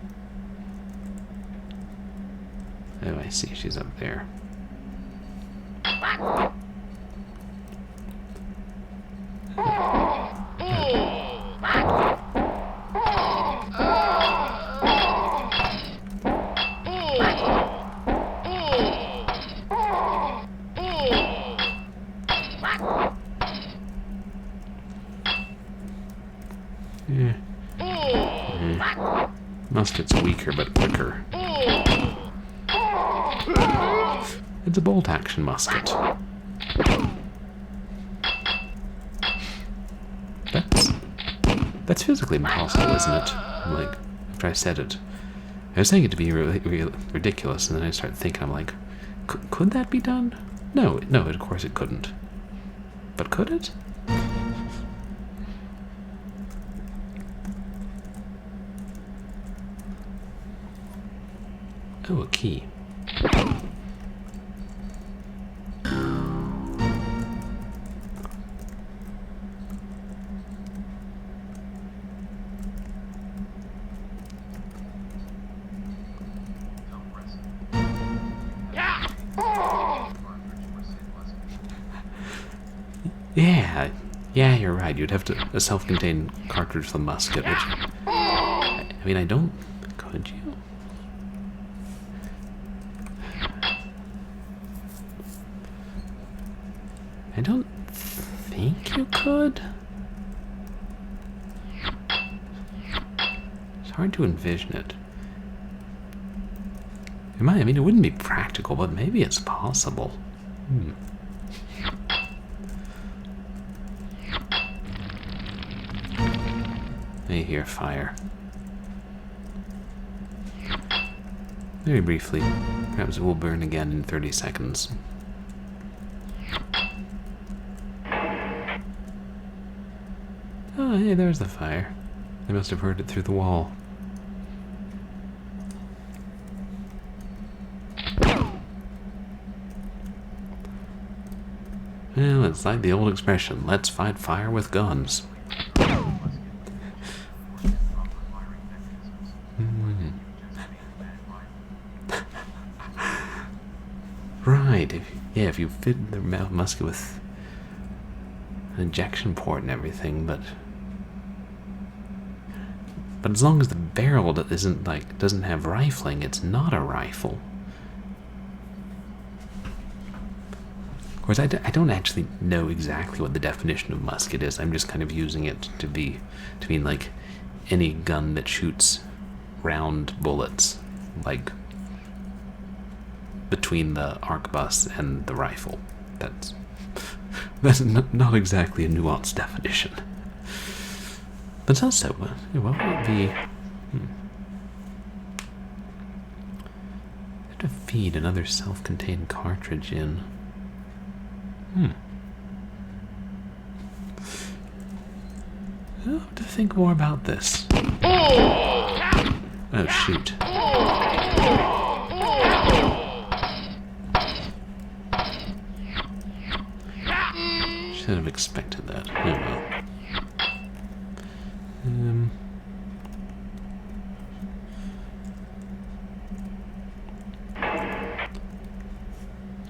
Oh, I see. She's up there. Musket's weaker but quicker. It's a bolt-action musket. That's physically impossible, isn't it? Like, after I said it, I was saying it to be ridiculous, and then I started thinking, I'm like, could that be done? No, of course it couldn't. But could it? Oh, a key. Yeah, yeah, you're right. You'd have to a self-contained cartridge for the musket, which I mean, I don't. Could you? I don't think you could. It's hard to envision it. It might. I mean, it wouldn't be practical, but maybe it's possible. I hear fire. Very briefly. Perhaps it will burn again in 30 seconds. Oh, hey, there's the fire. They must have heard it through the wall. Well, it's like the old expression, let's fight fire with guns. Right, if you fit the musket with an ejection port and everything, but as long as the barrel doesn't have rifling, it's not a rifle. Of course, I don't actually know exactly what the definition of musket is. I'm just kind of using it to mean like any gun that shoots round bullets, like between the arquebus and the rifle. That's not exactly a nuanced definition. But also, what would it be? Have to feed another self-contained cartridge in. I'll have to think more about this. Oh, shoot. Should have expected that. Oh well.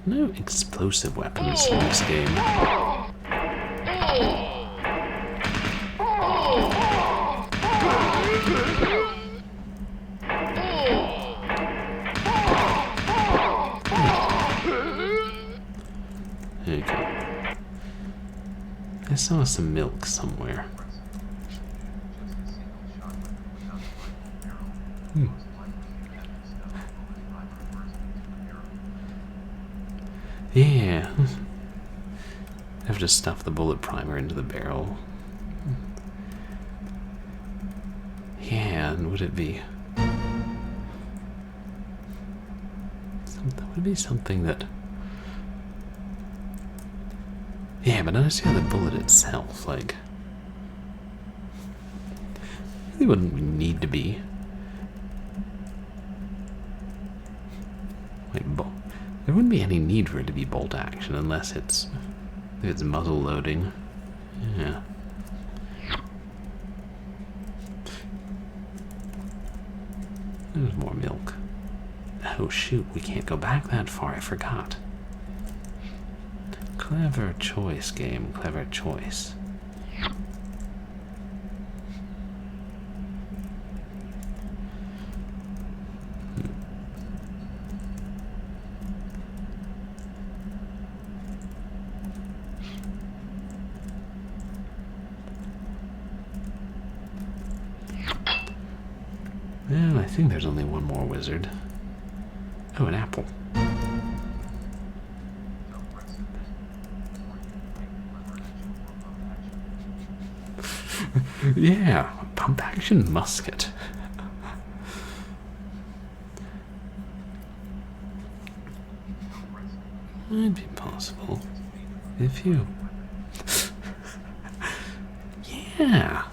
No explosive weapons in this game. Okay. I saw some milk somewhere. Yeah. I have to stuff the bullet primer into the barrel. Yeah, and would it be something that... Yeah, but notice how the bullet itself, like, really wouldn't need to be like there wouldn't be any need for it to be bolt action unless it's muzzle loading. Yeah. There's more milk. Oh shoot, we can't go back that far, I forgot. Clever choice, game, clever choice. Well, I think there's only one more wizard. Oh, an apple. Yeah, a pump-action musket. Might be possible if you... Yeah,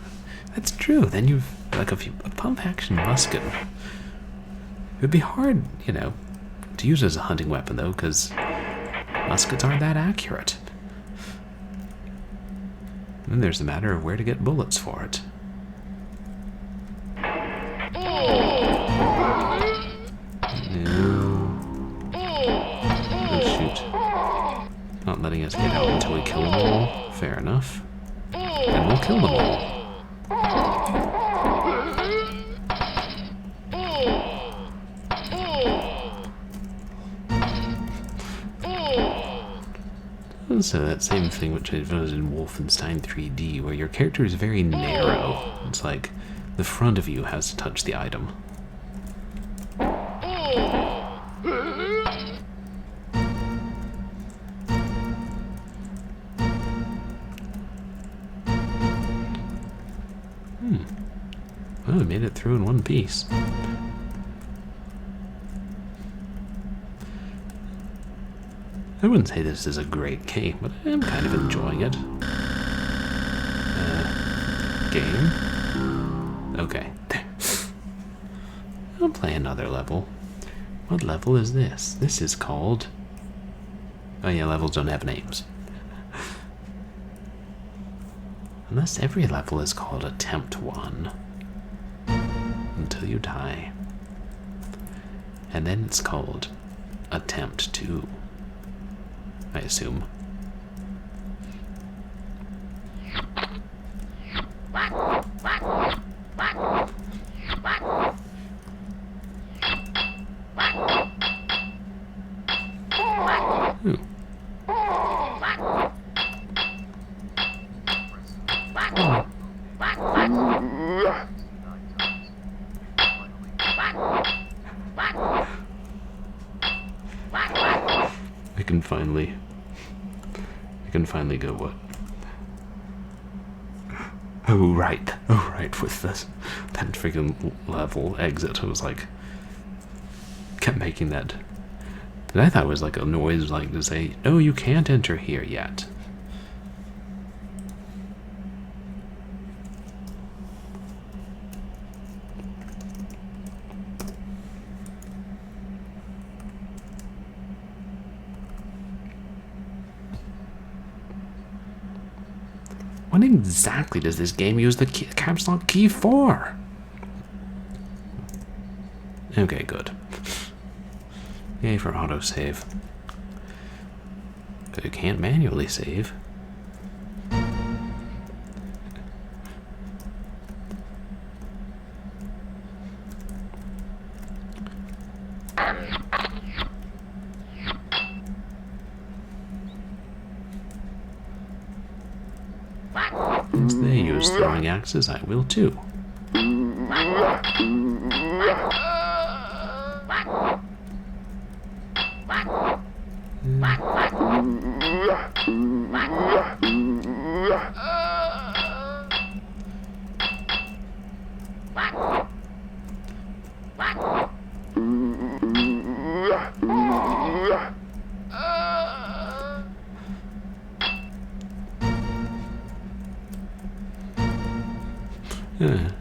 that's true. Then you've like a pump-action musket. It would be hard, to use as a hunting weapon though, because muskets aren't that accurate. Then there's the matter of where to get bullets for it. No. Oh shoot. Not letting us get out until we kill them all. Fair enough. And we'll kill them all. So that same thing which I found in Wolfenstein 3D, where your character is very narrow. It's like the front of you has to touch the item. Well, I made it through in one piece. I wouldn't say this is a great game, but I am kind of enjoying it. Game? Okay. I'll play another level. What level is this? This is called... Oh yeah, levels don't have names. Unless every level is called Attempt 1. Until you die. And then it's called Attempt 2. I assume. Ooh. I can finally go what? Oh right, with this that freaking level exit, I was like, kept making that. And I thought it was like a noise like to say, no, you can't enter here yet. What exactly does this game use the caps lock key for? Okay, good. Yay for autosave. But you can't manually save. Since they use throwing axes, I will too.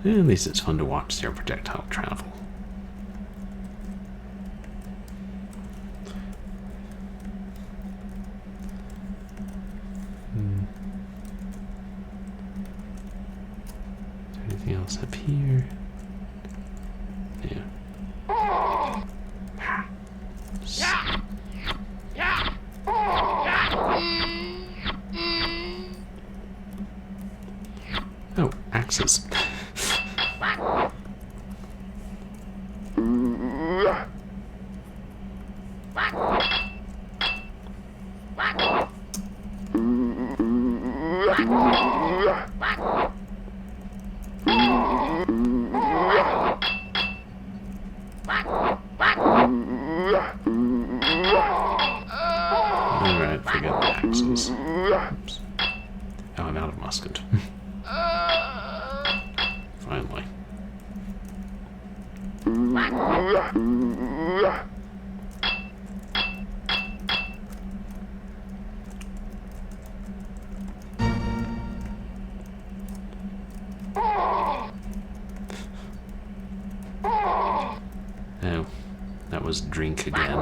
At least it's fun to watch their projectile travel. Is there anything else up here? Oh, axes. Alright, forget the axes. Oops. Oh, I'm out of musket. Finally. Oh, that was drink again.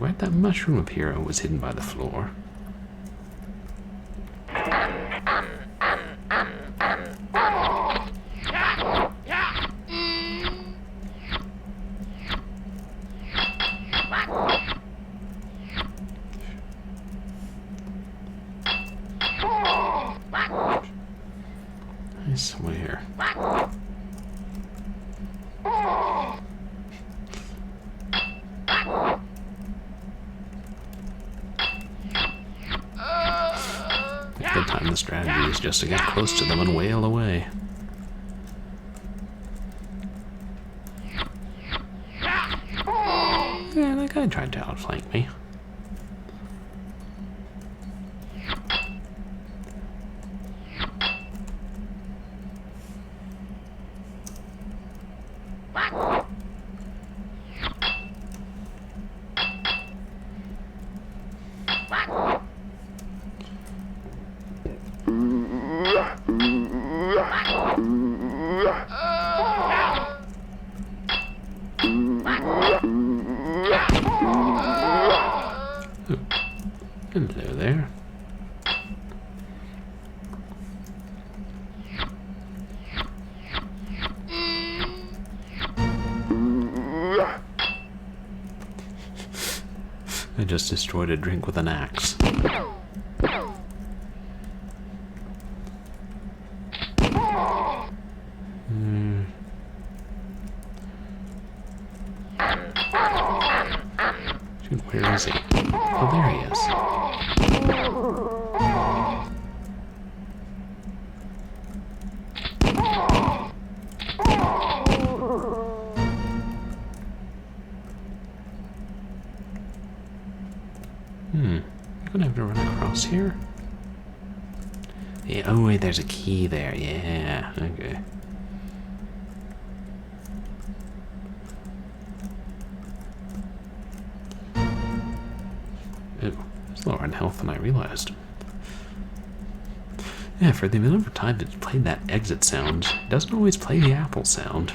where'd that mushroom appear? It was hidden by the floor. I swear. Good time the strategy is just to get close to them and wail away. Yeah, that guy tried to outflank me. Hello there. I just destroyed a drink with an axe. Dude, where is he? Oh, there he is. I'm gonna have to run across here. Yeah, oh wait, there's a key there. Yeah, okay. Oh, it's lower in health than I realized. Yeah, for the amount of time it's played that exit sound, it doesn't always play the apple sound.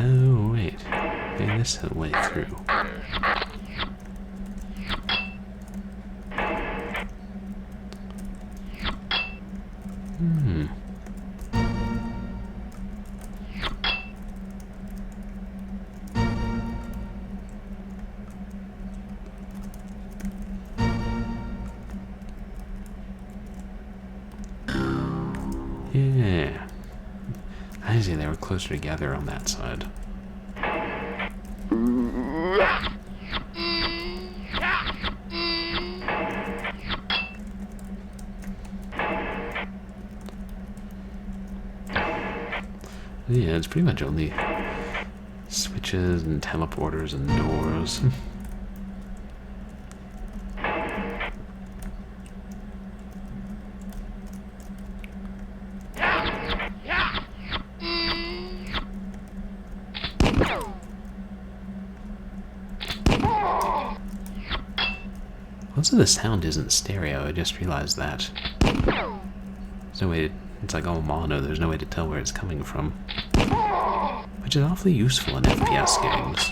Oh, wait. Maybe this is the way through. Yeah. I see they were closer together on that side. Yeah, it's pretty much only switches and teleporters and doors. Also, the sound isn't stereo, I just realized that. There's no way to, it's like all mono, there's no way to tell where it's coming from. Which is awfully useful in FPS games.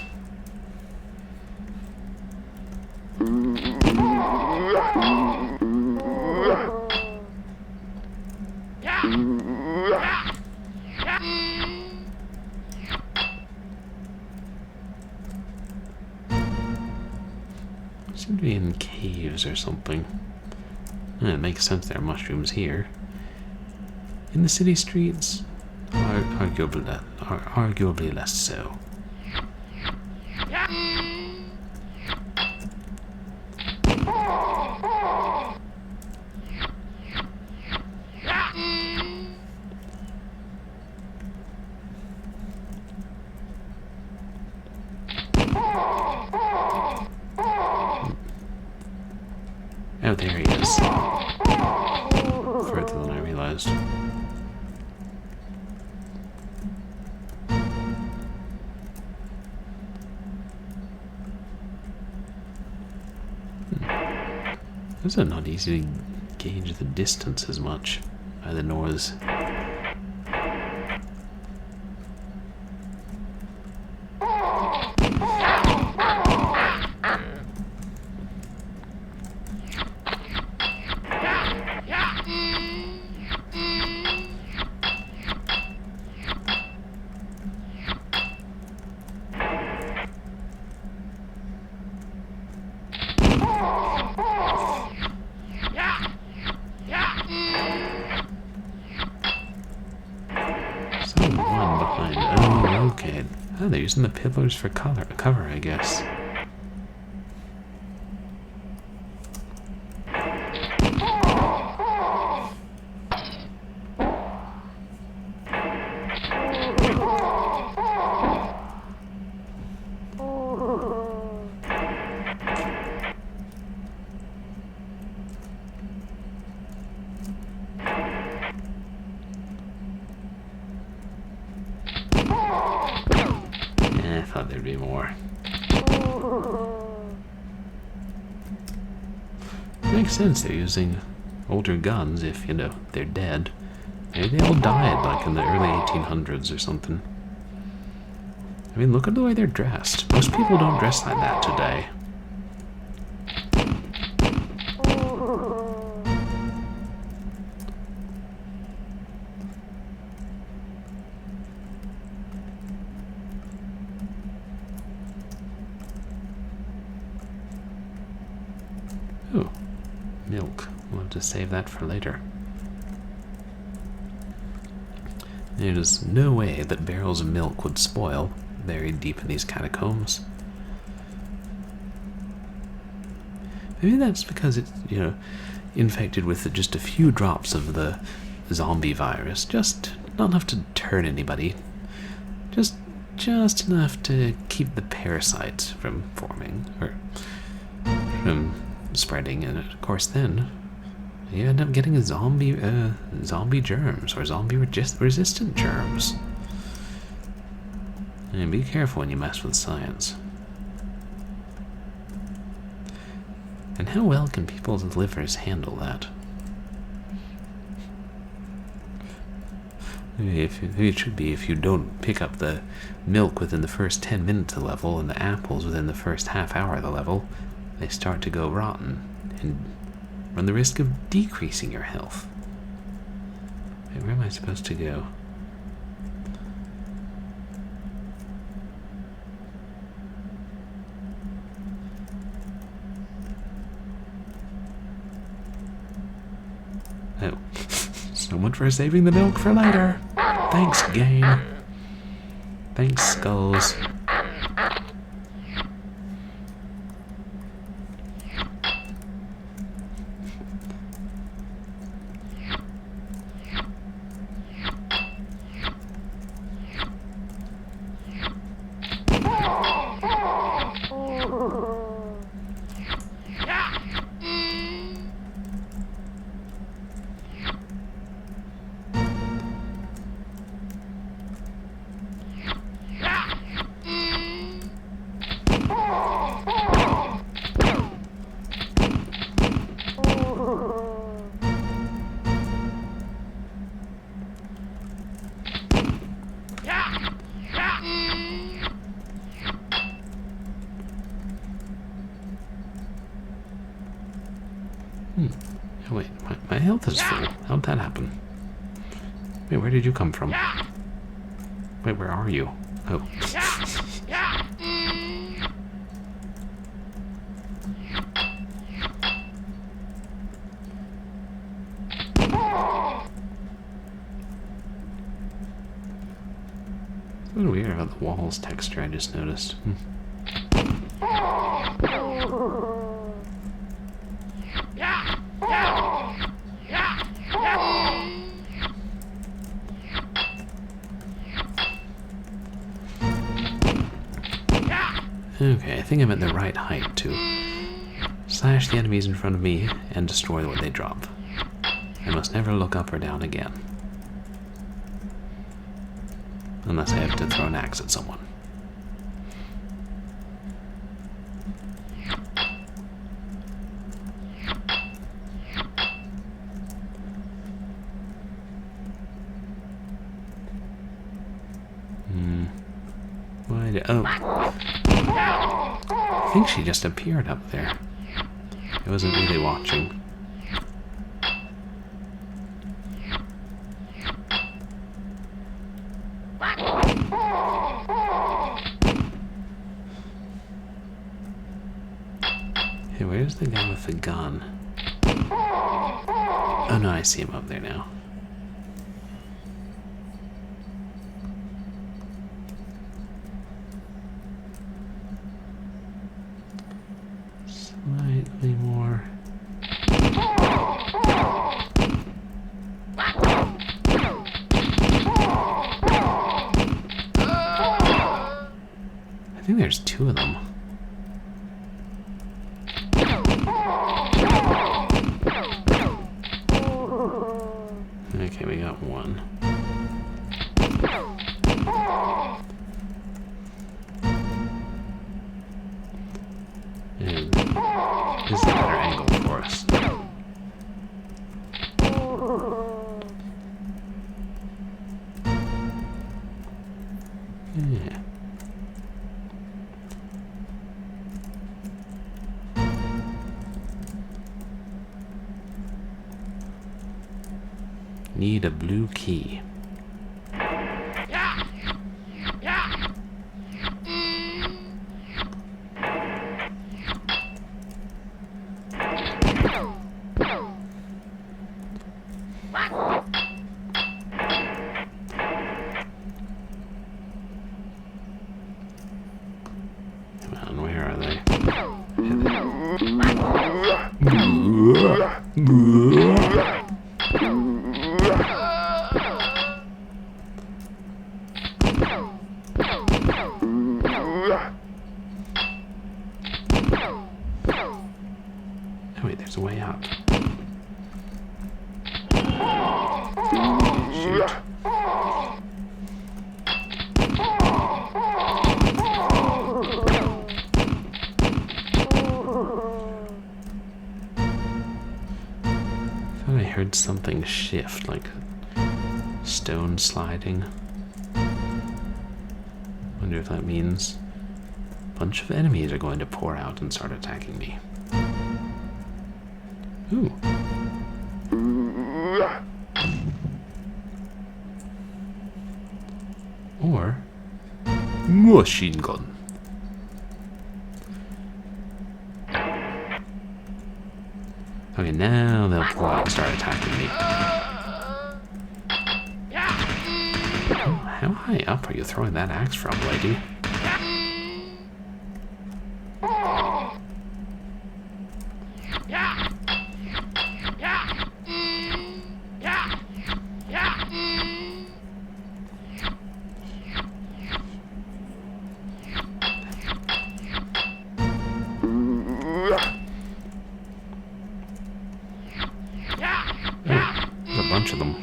Seem to be in caves or something. It makes sense there are mushrooms here. In the city streets, arguably less so. Oh, there he is. Further than I realized. It's not easy to gauge the distance as much by the noise. Someone behind. Oh, okay. Oh, they're using the pillars for cover, I guess. I thought there'd be more. Makes sense, they're using older guns if, you know, they're dead. Maybe they all died, like in the early 1800s or something. I mean, look at the way they're dressed. Most people don't dress like that today. Oh, milk. We'll have to save that for later. There's no way that barrels of milk would spoil buried deep in these catacombs. Maybe that's because it's, you know, infected with just a few drops of the zombie virus. Just not enough to turn anybody. Just enough to keep the parasites from forming, or from spreading, and of course then you end up getting zombie germs, or zombie resistant germs. And be careful when you mess with science. And how well can people's livers handle that? It should be if you don't pick up the milk within the first 10 minutes of the level and the apples within the first half hour of the level, they start to go rotten and run the risk of decreasing your health. Wait, where am I supposed to go? Oh, so much for saving the milk for later. Thanks, game. Thanks, skulls. Oh, wait, my health is full. How'd that happen? Wait, where did you come from? Wait, where are you? Oh. It's a little weird about the walls texture, I just noticed. Okay, I think I'm at the right height to slash the enemies in front of me and destroy what they drop. I must never look up or down again. Unless I have to throw an axe at someone. Oh. I think she just appeared up there. I wasn't really watching. Hey, where's the guy with the gun? Oh no, I see him up there now. Slightly more. I think there's two of them. Okay, we got one. And this is a better angle for us. Yeah. Need a blue key. Come on, where are they? Oh wait, there's a way out. Shoot. I heard something shift, like stone sliding. Wonder if that means a bunch of enemies are going to pour out and start attacking me. Ooh. Or machine gun. Okay, now they'll pull out and start attacking me. Oh, how high up are you throwing that axe from, lady? There's a bunch of them.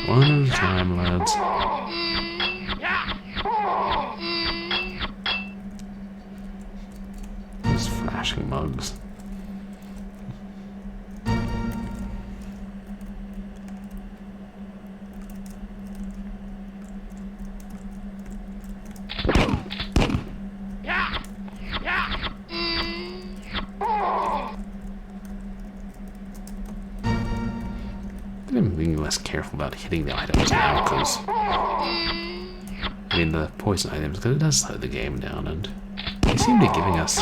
One at a time, lads. These flashing mugs. I'm being less careful about hitting the items now, because I mean the poison items, because it does slow the game down, and they seem to be giving us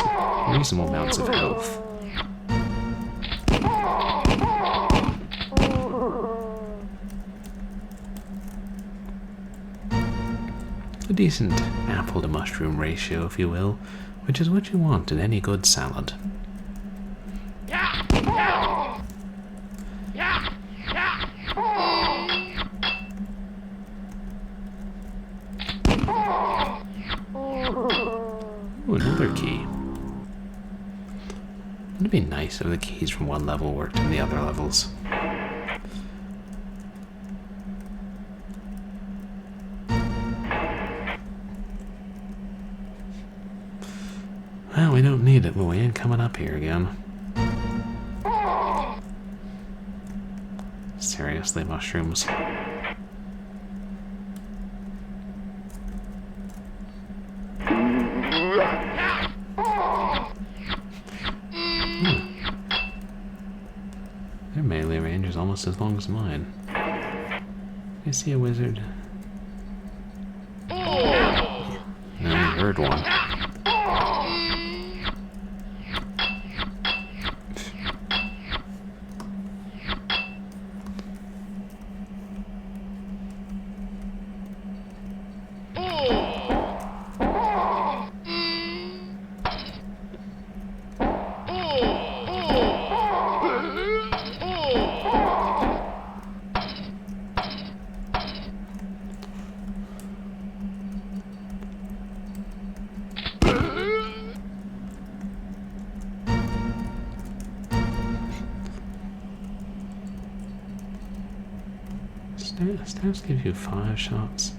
reasonable amounts of health. A decent apple to mushroom ratio, if you will, which is what you want in any good salad. Ooh, another key. Wouldn't it be nice if the keys from one level worked in the other levels? Well, we don't need it, but we ain't coming up here again. Seriously, mushrooms. almost as long as mine. I see a wizard. No, I heard one. Staffs give you 5 shots.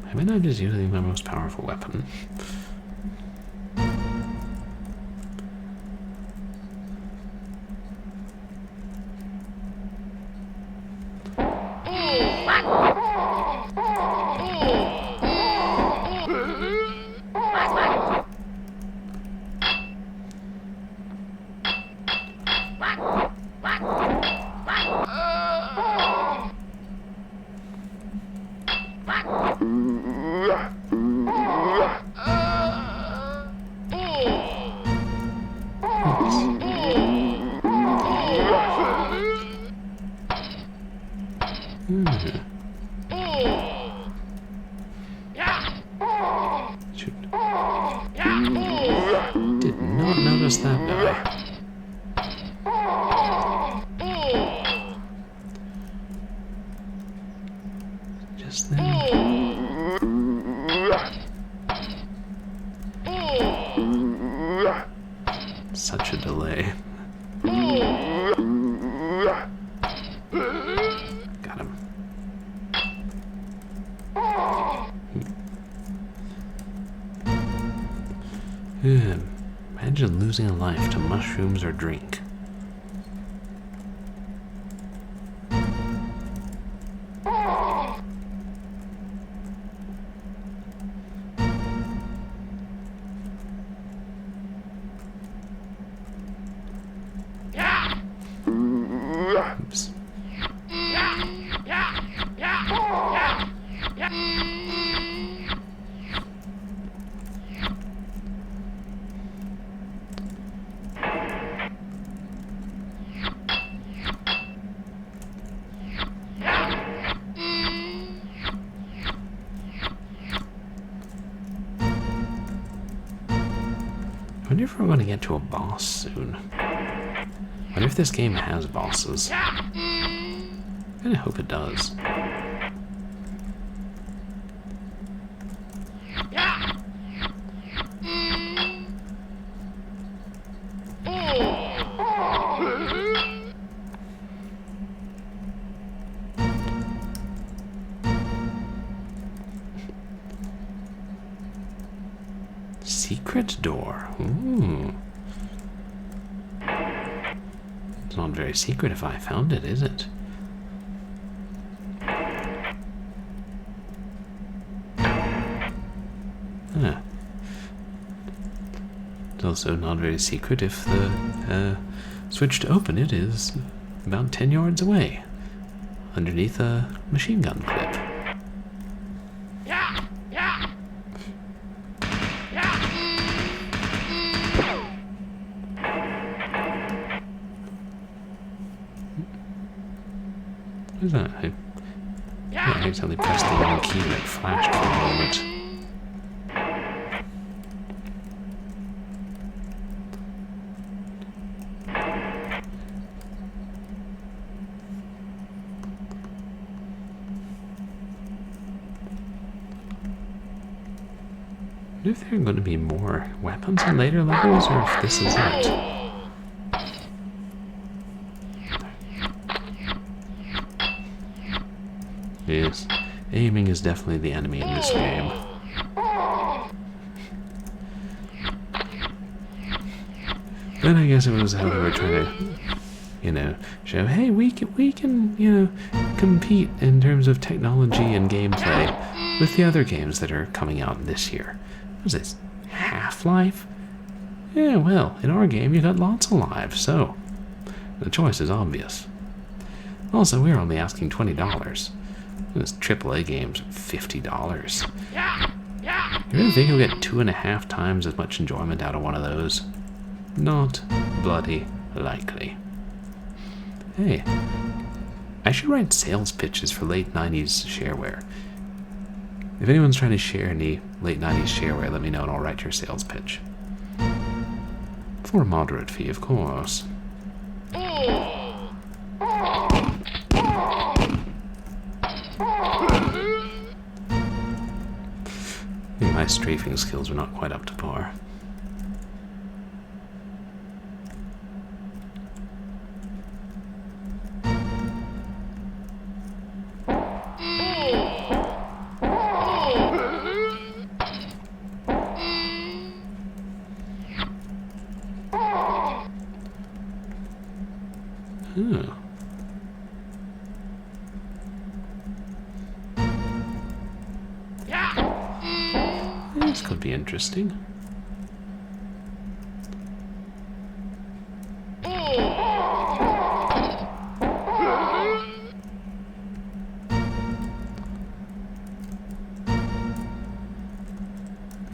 I mean, I'm just using my most powerful weapon. Shoot. Did not notice that guy. Just then. Such a delay. Got him. Imagine losing a life to mushrooms or drink. Oops. I wonder if we're going to get to a boss soon. I wonder if this game has bosses. I kind of hope it does. Secret door. Ooh. It's not very secret if I found it, is it? Huh. It's also not very secret if the switch to open it is about 10 yards away, underneath a machine gun clip. What is that? I accidentally pressed the wrong key and it flashed for a moment. I wonder if there are going to be more weapons in later levels or if this is it. Yes, aiming is definitely the enemy in this game. Then I guess it was how they were trying to, show, hey, we can, compete in terms of technology and gameplay with the other games that are coming out this year. What is this? Half-Life? Yeah, well, in our game you got lots of lives, so the choice is obvious. Also, we're only asking $20. This AAA game's $50. You really think you'll get 2.5 times as much enjoyment out of one of those? Not bloody likely. Hey, I should write sales pitches for late 90s shareware. If anyone's trying to share any late 90s shareware, let me know and I'll write your sales pitch. For a moderate fee, of course. I think my strafing skills are not quite up to par. This could be interesting. I'm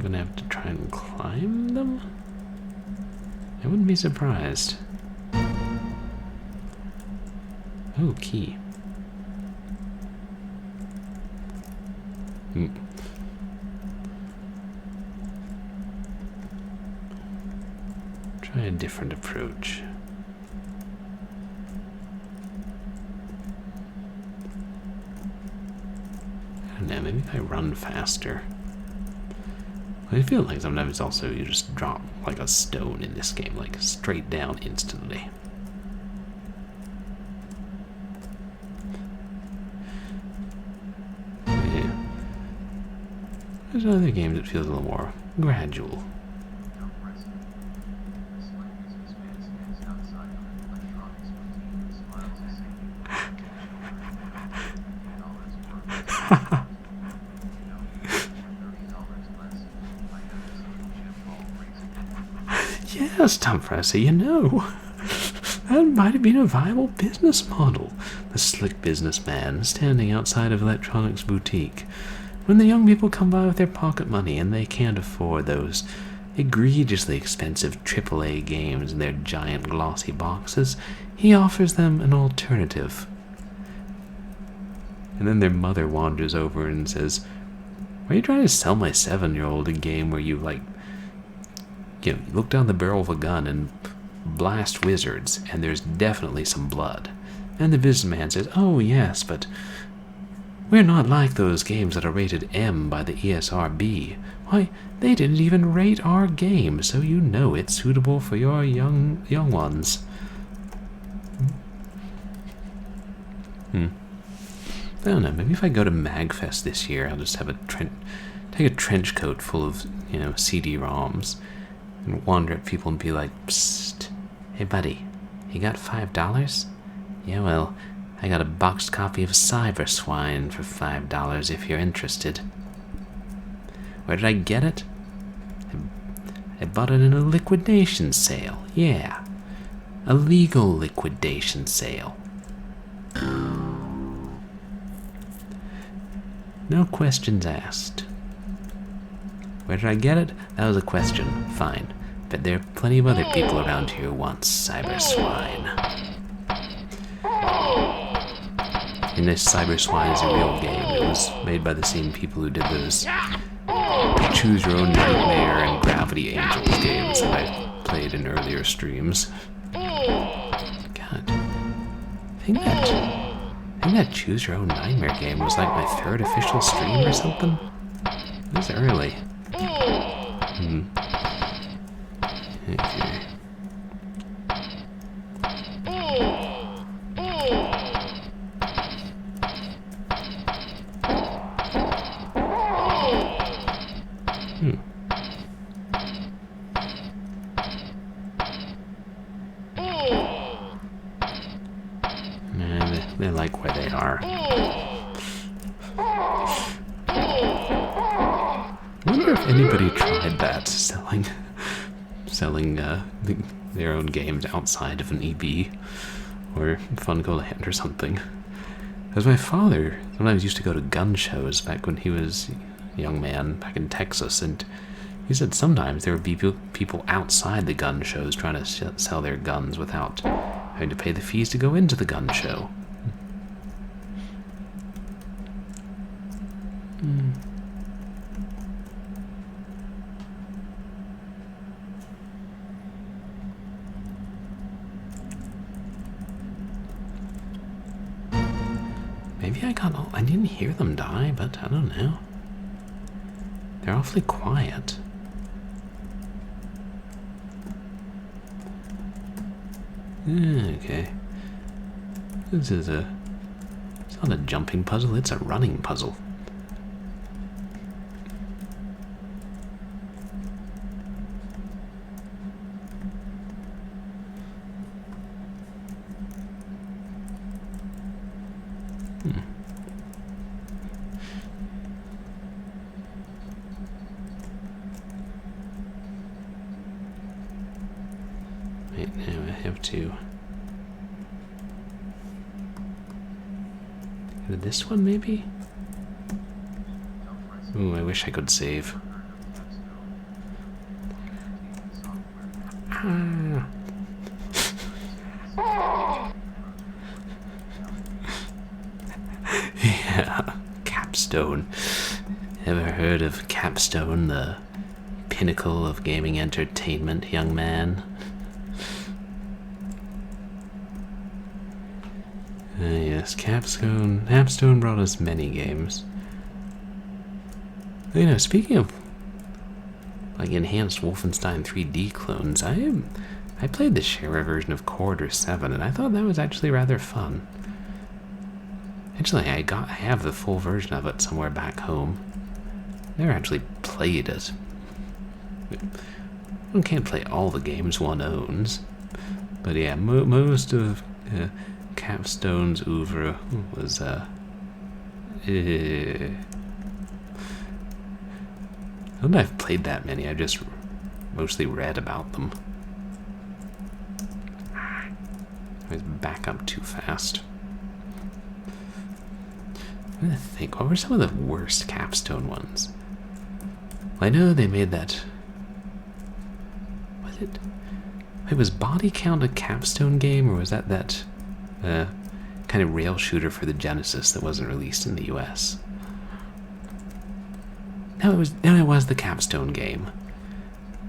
gonna have to try and climb them? I wouldn't be surprised. Oh, key. Try a different approach. I don't know, maybe if I run faster. I feel like sometimes also you just drop like a stone in this game, like straight down instantly. Yeah. There's other games that feels a little more gradual. Yes, Temperamental, that might have been a viable business model. The slick businessman standing outside of electronics boutique. When the young people come by with their pocket money and they can't afford those egregiously expensive AAA games in their giant glossy boxes, he offers them an alternative. And then their mother wanders over and says, "Why are you trying to sell my 7-year-old a game where you, look down the barrel of a gun and blast wizards, and there's definitely some blood?" And the businessman says, "Oh yes, but we're not like those games that are rated M by the ESRB. Why, they didn't even rate our game, so you know it's suitable for your young ones." I don't know, maybe if I go to MagFest this year, I'll just have take a trench coat full of, CD-ROMs and wander at people and be like, "Psst, hey buddy, you got $5? Yeah, well, I got a boxed copy of Cyber Swine for $5 if you're interested." Where did I get it? I bought it in a liquidation sale. Yeah, a legal liquidation sale. No questions asked. Where did I get it? That was a question. Fine. But there are plenty of other people around here who want Cyber Swine. And this Cyber Swine is a real game. It was made by the same people who did those Choose Your Own Nightmare and Gravity Angels games that I played in earlier streams. God. I think that Choose Your Own Nightmare game was like my 3rd official stream or something. It was early. Okay. like where they are. I wonder if anybody tried that, selling their own games outside of an EB or Funko Land or something. Because my father sometimes used to go to gun shows back when he was a young man back in Texas, and he said sometimes there would be people outside the gun shows trying to sell their guns without having to pay the fees to go into the gun show. Maybe I didn't hear them die, but I don't know. They're awfully quiet. Okay. It's not a jumping puzzle, it's a running puzzle. Right, now I have to go to this one, maybe? Ooh, I wish I could save. Ah. Yeah, Capstone. Ever heard of Capstone, the pinnacle of gaming entertainment, young man? Yes, Capstone brought us many games. You know, speaking of like enhanced Wolfenstein 3D clones, I played the shareware version of Corridor 7, and I thought that was actually rather fun. Actually, I have the full version of it somewhere back home. Never actually played it. One can't play all the games one owns, but yeah, most of Capstone's oeuvre was I don't know if I've played that many, I've just mostly read about them. I was back up too fast. I'm gonna think, what were some of the worst Capstone ones? Well, I know they made that. Was Body Count a Capstone game, or was that kind of rail shooter for the Genesis that wasn't released in the US? No, it was the Capstone game.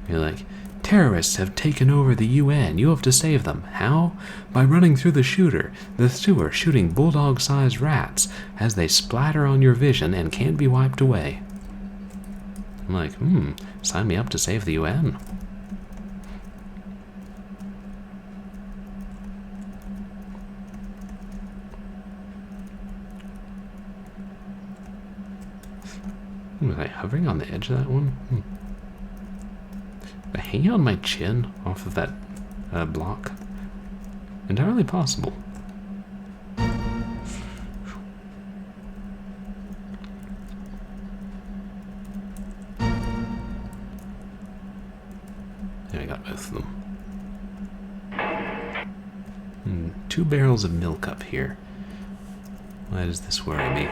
You're like, terrorists have taken over the UN. You have to save them. How? By running through the sewer, shooting bulldog-sized rats as they splatter on your vision and can't be wiped away. I'm like, sign me up to save the UN. Was I hovering on the edge of that one? Did I hang out on my chin off of that block? Entirely possible. There, I got both of them. 2 barrels of milk up here. Why does this worry me?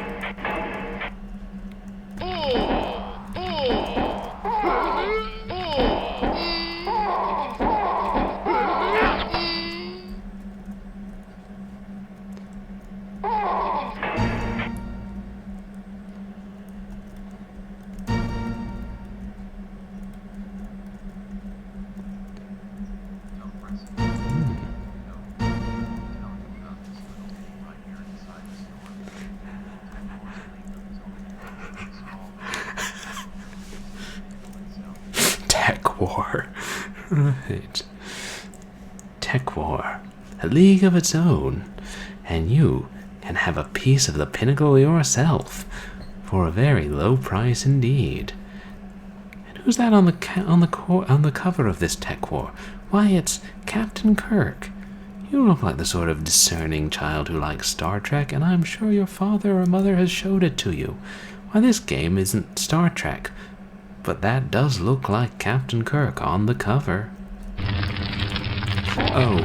War. Right. Tech War. A league of its own. And you can have a piece of the pinnacle yourself for a very low price indeed. And who's that on the cover of this Tech War? Why, it's Captain Kirk. You look like the sort of discerning child who likes Star Trek, and I'm sure your father or mother has showed it to you. Why, this game isn't Star Trek, but that does look like Captain Kirk on the cover. Oh.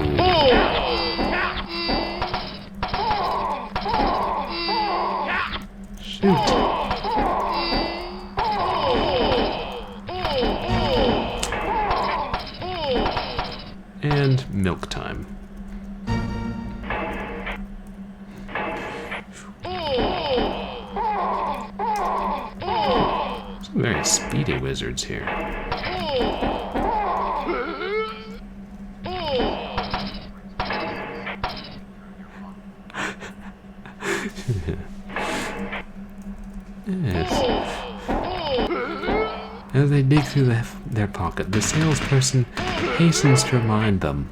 Shoot. And milk time. Some very speedy wizards here. Yes. As they dig through their pocket, the salesperson hastens to remind them,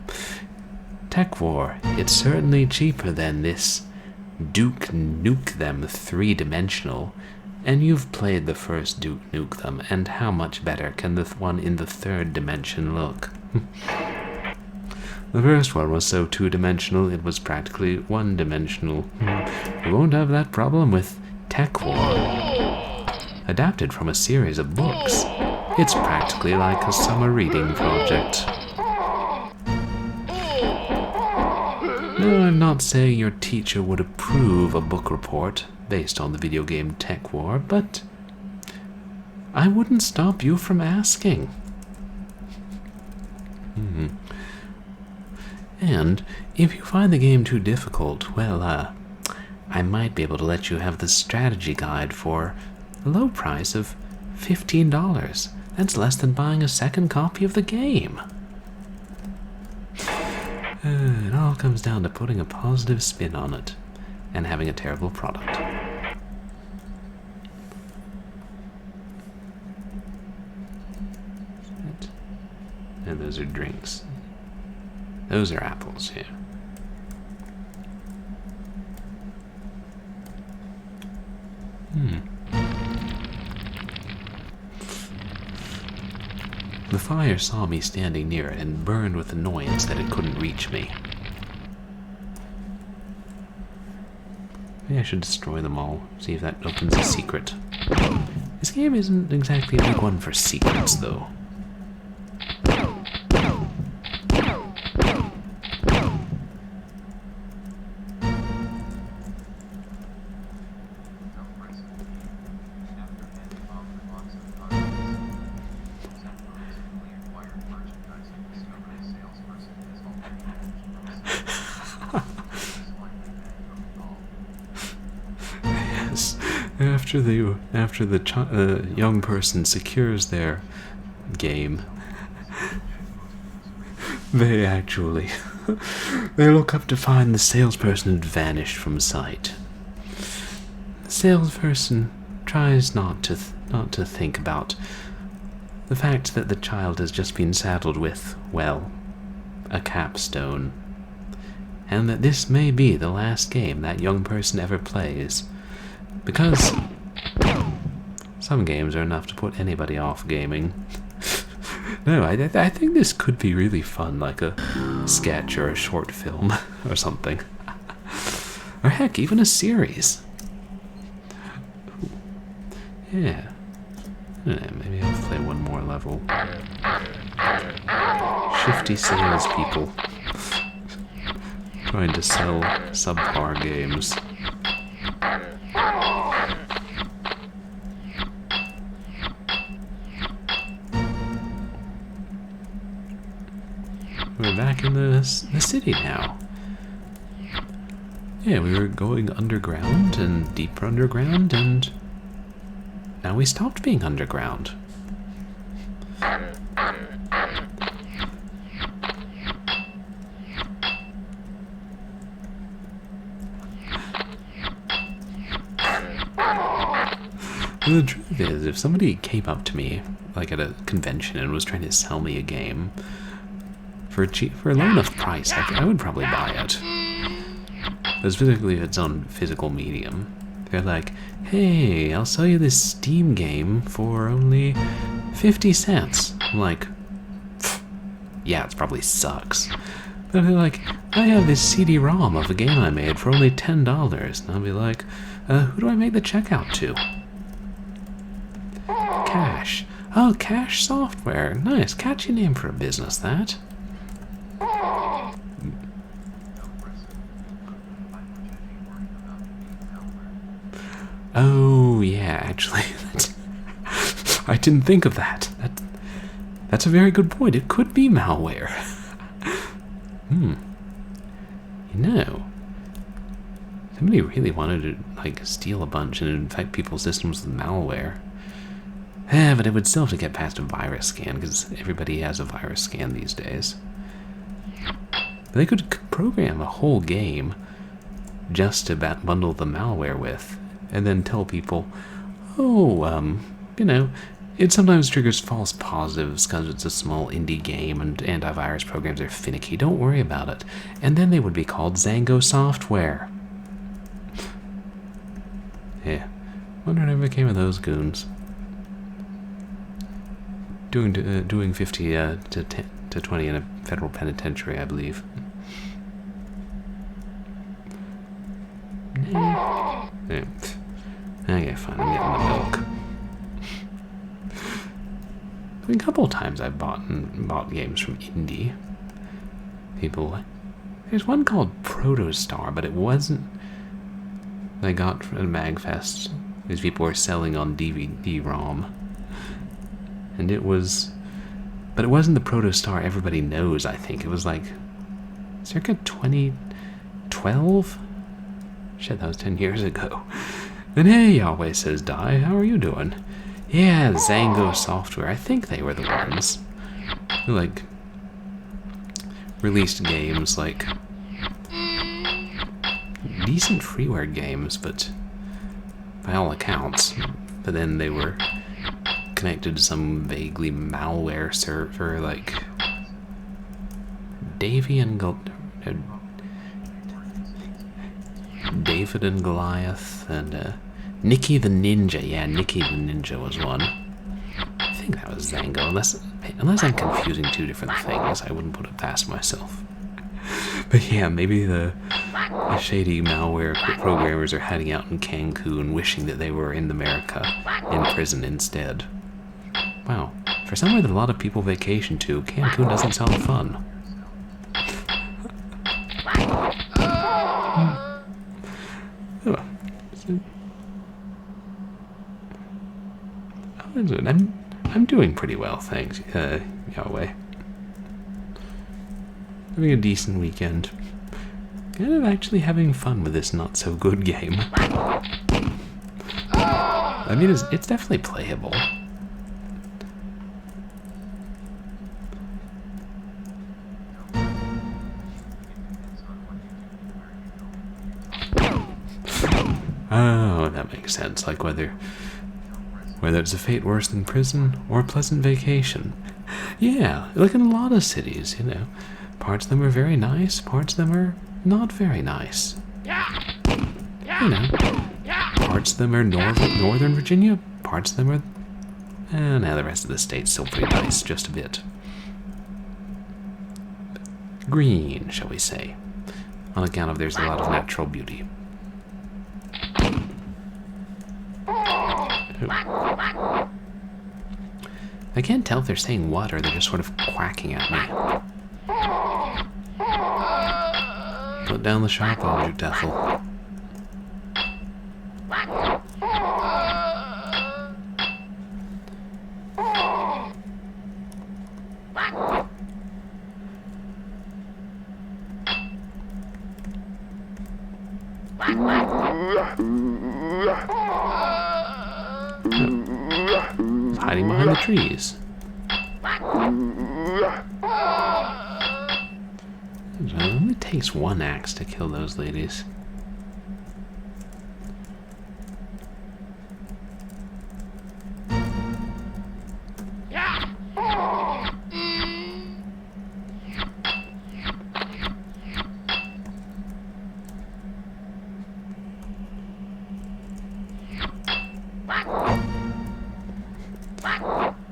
Tech War, it's certainly cheaper than this Duke Nuke Them 3-dimensional, and you've played the first Duke Nuke Them, and how much better can the one in the 3rd dimension look? The first one was so 2-dimensional it was practically 1-dimensional. You won't have that problem with Tech War. Adapted from a series of books, it's practically like a summer reading project. No, I'm not saying your teacher would approve a book report based on the video game Tech War, but I wouldn't stop you from asking. And if you find the game too difficult, well, I might be able to let you have the strategy guide for a low price of $15. That's less than buying a second copy of the game. It all comes down to putting a positive spin on it and having a terrible product. And those are drinks. Those are apples, yeah. The fire saw me standing near it and burned with annoyance that it couldn't reach me. Maybe I should destroy them all, see if that opens a secret. This game isn't exactly a big one for secrets, though. After the young person secures their game, they look up to find the salesperson had vanished from sight. The salesperson tries not to think about the fact that the child has just been saddled with, well, a capstone, and that this may be the last game that young person ever plays. Because some games are enough to put anybody off gaming. No, I think this could be really fun, like a sketch or a short film or something. Or heck, even a series. Yeah. I don't know, maybe I'll play one more level. Shifty salespeople trying to sell subpar games. We're back in the city now. Yeah, we were going underground and deeper underground, and now we stopped being underground. The truth is, if somebody came up to me, like at a convention, and was trying to sell me a game for a low enough price, I would probably buy it. Specifically if it's on physical medium. They're like, hey, I'll sell you this Steam game for only 50 cents. I'm like, yeah, it probably sucks. But they're like, I have this CD-ROM of a game I made for only $10. And I'll be like, who do I make the checkout to? Cash. Oh, Cash Software. Nice, catchy name for a business, that. Oh, yeah, actually, I didn't think of that. That's a very good point. It could be malware. You know, somebody really wanted to, like, steal a bunch and infect people's systems with malware. But it would still have to get past a virus scan, because everybody has a virus scan these days. But they could program a whole game just to bundle the malware with, and then tell people, oh, you know, it sometimes triggers false positives because it's a small indie game and antivirus programs are finicky. Don't worry about it. And then they would be called Capstone Software. Yeah, wonder what ever became of those goons. Doing 50 to 20 in a federal penitentiary, I believe. Yeah. Okay, fine, I'm getting the milk. I mean, a couple of times I've bought games from indie people. There's one called Protostar, but it wasn't. I got from MagFest. These people were selling on DVD-ROM, and it was, but it wasn't the Protostar everybody knows. I think it was like circa 2012. Shit, that was 10 years ago. And hey, Yahweh Says Die, how are you doing? Yeah, Capstone Software, I think they were the ones who, like, released games, like, decent freeware games, but by all accounts, but then they were connected to some vaguely malware server, like David and Goliath, and Nicky the Ninja. Yeah, Nicky the Ninja was one. I think that was Zango, unless I'm confusing two different things. I wouldn't put it past myself. But yeah, maybe the shady malware programmers are hiding out in Cancun, wishing that they were in America, in prison instead. Wow, for somewhere that a lot of people vacation to, Cancun doesn't sound fun. I'm doing pretty well, thanks, Yahweh. Having a decent weekend. Kind of actually having fun with this not-so-good game. I mean, it's definitely playable. Oh, that makes sense. Like whether it's a fate worse than prison or a pleasant vacation. Yeah, like in a lot of cities, you know. Parts of them are very nice, parts of them are not very nice. You know, parts of them are Northern Virginia, parts of them are... now the rest of the state's still pretty nice, just a bit. Green, shall we say, on account of there's a lot of natural beauty. I can't tell if they're saying what or they're just sort of quacking at me. Put down the sharp object, Ethel. Hiding behind the trees. It only takes one axe to kill those ladies.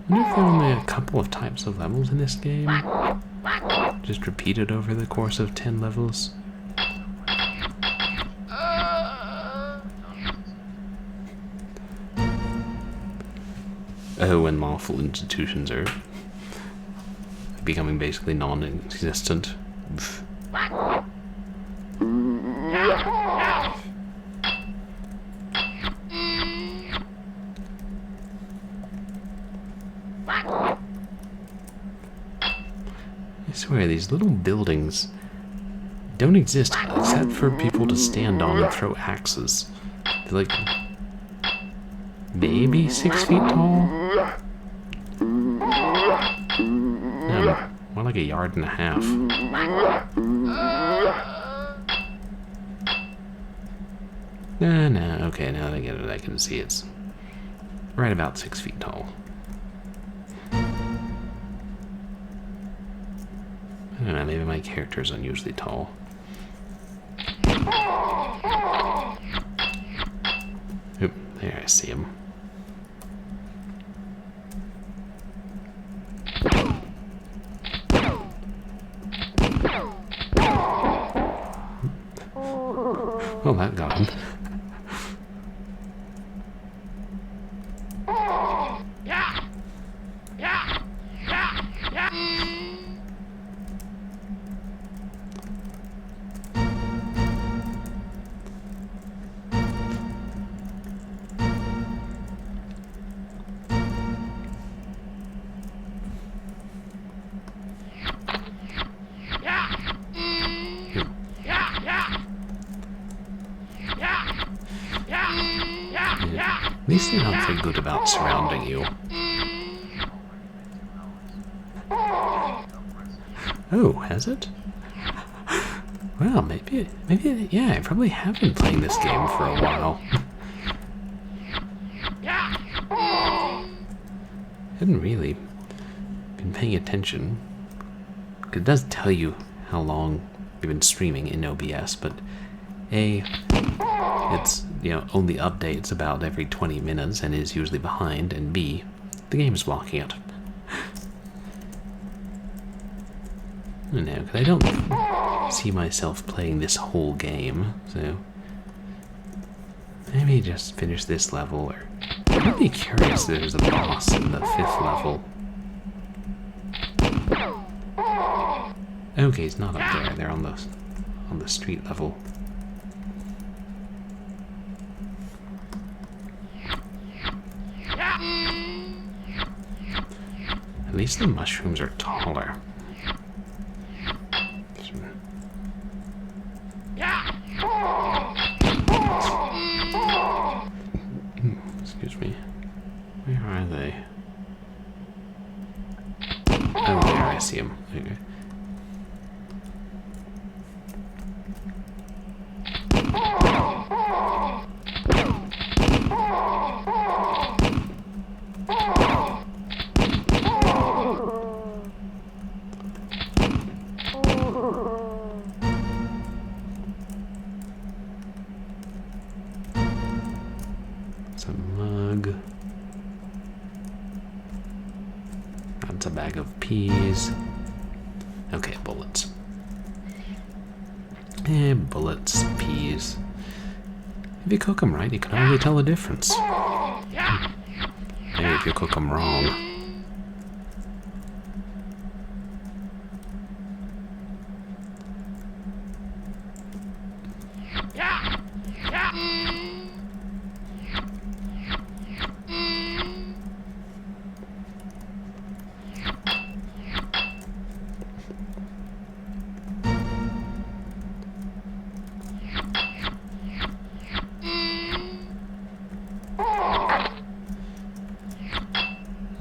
I wonder if there are only a couple of types of levels in this game. just repeated over the course of 10 levels. Oh, and lawful institutions are becoming basically non-existent. I swear, these little buildings don't exist except for people to stand on and throw axes. They're like maybe 6 feet tall? No, more like a yard and a half. No, okay, now that I get it, I can see it's right about 6 feet tall. I don't know, maybe my character's unusually tall. Oop, there, I see him. Well, that got him. At least they're not very good about surrounding you. Oh, has it? Well, maybe, yeah, I probably have been playing this game for a while. Hadn't really been paying attention. It does tell you how long you've been streaming in OBS, but A, it's, only updates about every 20 minutes and is usually behind, and B, the game is blocking it. I don't know, because I don't see myself playing this whole game, so maybe just finish this level, or I'd be curious if there's a boss in the 5th level. Okay, he's not up there, they're on the street level. At least the mushrooms are taller. Excuse me. Where are they? Oh, there, I see them. Okay. That's a bag of peas. Okay, bullets. Bullets, peas. If you cook them right, you can hardly tell the difference. Maybe if you cook them wrong.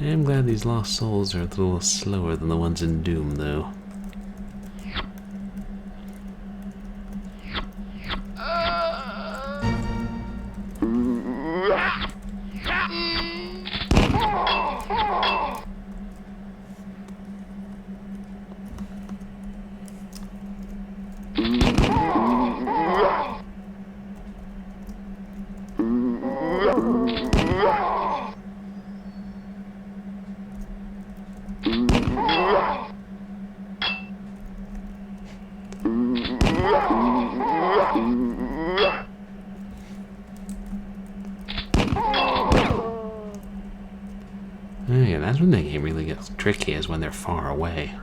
I'm glad these lost souls are a little slower than the ones in Doom, though. when the game really gets tricky is when they're far away.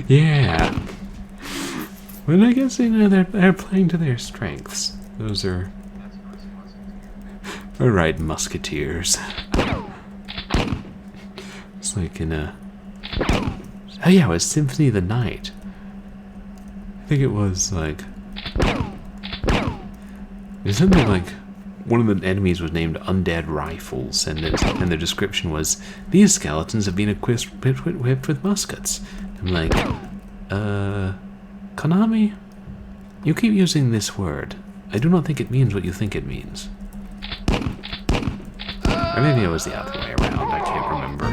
Yeah. But I guess, you know, they're playing to their strengths. Those are... Alright, musketeers. It's like in a... Oh yeah, it was Symphony of the Night. I think it was like... There's something like... One of the enemies was named Undead Rifles, and the description was, these skeletons have been equipped with muskets. I'm like, Konami? You keep using this word. I do not think it means what you think it means. Or maybe it was the other way around, I can't remember.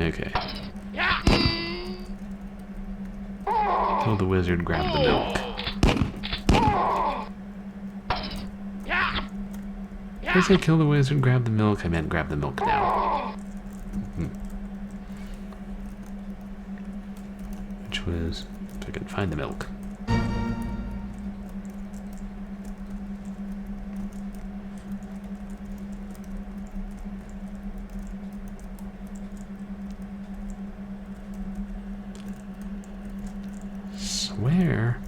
Okay. Kill the wizard, grab the milk. Did I say kill the wizard, grab the milk? I meant grab the milk now. Which was... if I can find the milk. Swear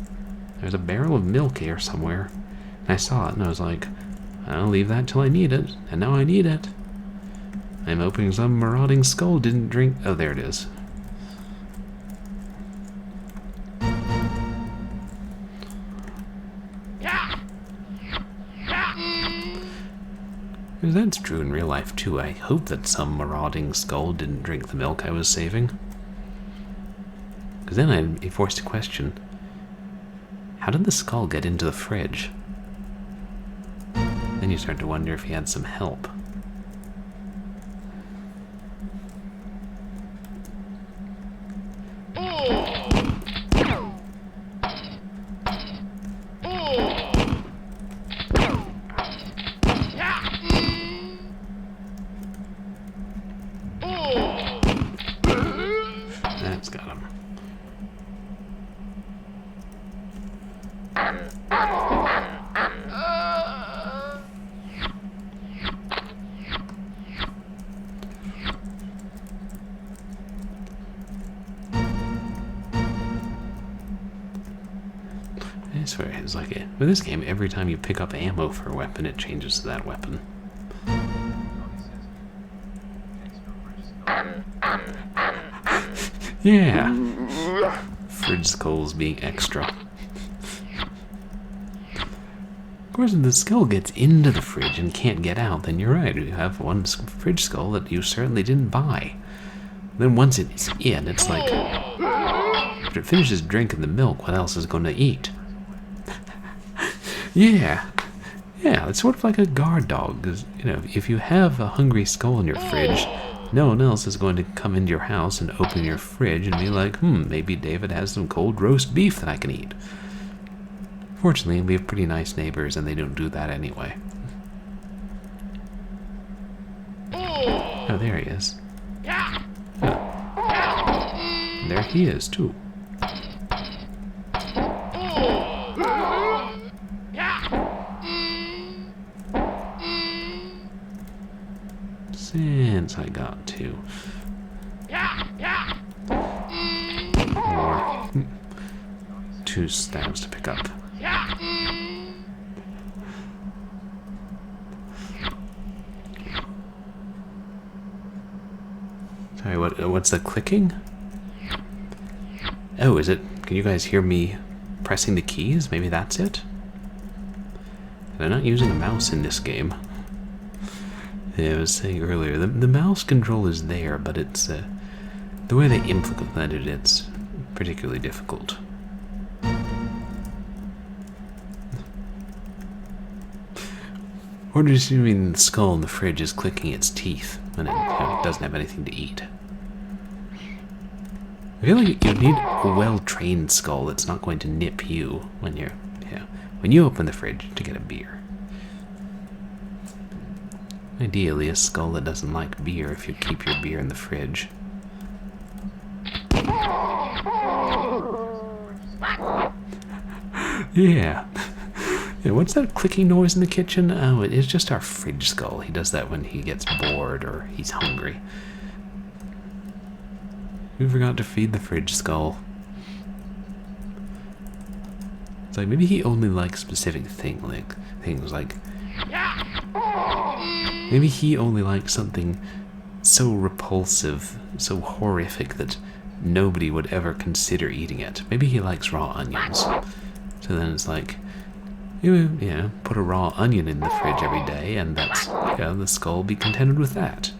there's a barrel of milk here somewhere. And I saw it and I was like, I'll leave that till I need it, and now I need it. I'm hoping some marauding skull didn't drink... Oh, there it is. Because that's true in real life too. I hope that some marauding skull didn't drink the milk I was saving. Because then I'd be forced to question, how did the skull get into the fridge? Then you start to wonder if he had some help. That's got him. I swear, it's like it. With this game, every time you pick up ammo for a weapon, it changes to that weapon. Yeah. Fridge skulls being extra. Of course, if the skull gets into the fridge and can't get out, then you're right. You have one fridge skull that you certainly didn't buy. Then once it's in, it's like, if it finishes drinking the milk, what else is going to eat? Yeah. Yeah, it's sort of like a guard dog. 'Cause, you know, if you have a hungry skull in your fridge, no one else is going to come into your house and open your fridge and be like, maybe David has some cold roast beef that I can eat. Fortunately, we have pretty nice neighbors and they don't do that anyway. Oh, there he is. Oh. There he is, too. Since I got to. Or 2 stabs to pick up. Sorry, what's the clicking? Oh, is it? Can you guys hear me pressing the keys? Maybe that's it? I'm not using a mouse in this game. Yeah, I was saying earlier, the mouse control is there, but it's the way they implemented it's particularly difficult. Or does you mean the skull in the fridge is clicking its teeth when it doesn't have anything to eat? I feel like you need a well-trained skull that's not going to nip you when you open the fridge to get a beer. Ideally, a skull that doesn't like beer if you keep your beer in the fridge. Yeah. Yeah, what's that clicking noise in the kitchen? Oh, it's just our fridge skull. He does that when he gets bored or he's hungry. We forgot to feed the fridge skull. It's like maybe he only likes specific things like maybe he only likes something so repulsive, so horrific that nobody would ever consider eating it. Maybe he likes raw onions. So then it's like, you know, put a raw onion in the fridge every day, and that's, you know, the skull will be contented with that.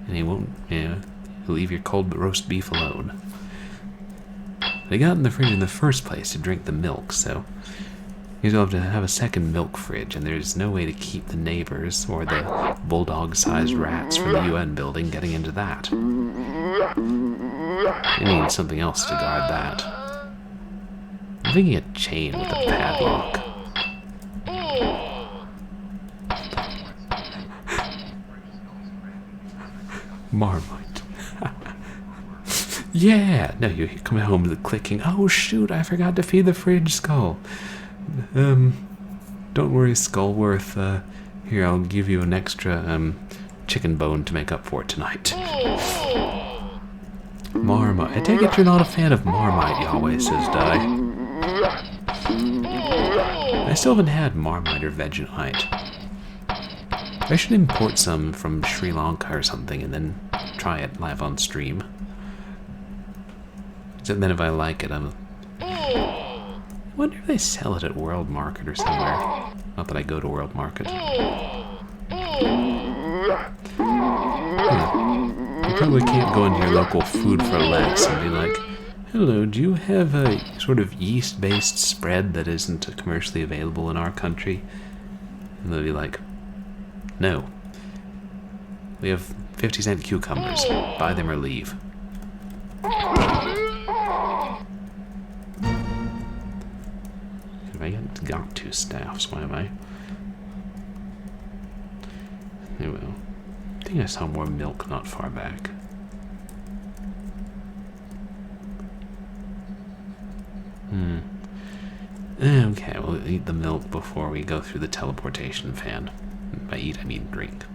And he won't, you know, he'll leave your cold roast beef alone. But he got in the fridge in the first place to drink the milk, so he's going to have a second milk fridge, and there's no way to keep the neighbors or the bulldog-sized rats from the UN building getting into that. He needs something else to guard that. I'm thinking a chain with a padlock. Marmite. Yeah! No, you come home to the clicking. Oh shoot, I forgot to feed the fridge skull. Don't worry, Skullworth. Here, I'll give you an extra, chicken bone to make up for it tonight. Marmite. I take it you're not a fan of Marmite, Yahweh says die. I still haven't had Marmite or Vegemite. I should import some from Sri Lanka or something and then try it live on stream. Except then if I like it, I wonder if they sell it at World Market or somewhere. Not that I go to World Market. You probably can't go into your local food for less and be like, hello, do you have a sort of yeast-based spread that isn't commercially available in our country? And they'll be like, no. We have 50-cent cucumbers. Buy them or leave. I got two staffs, why am I? Anyway, I think I saw more milk not far back. Okay, we'll eat the milk before we go through the teleportation fan. By eat, I mean drink.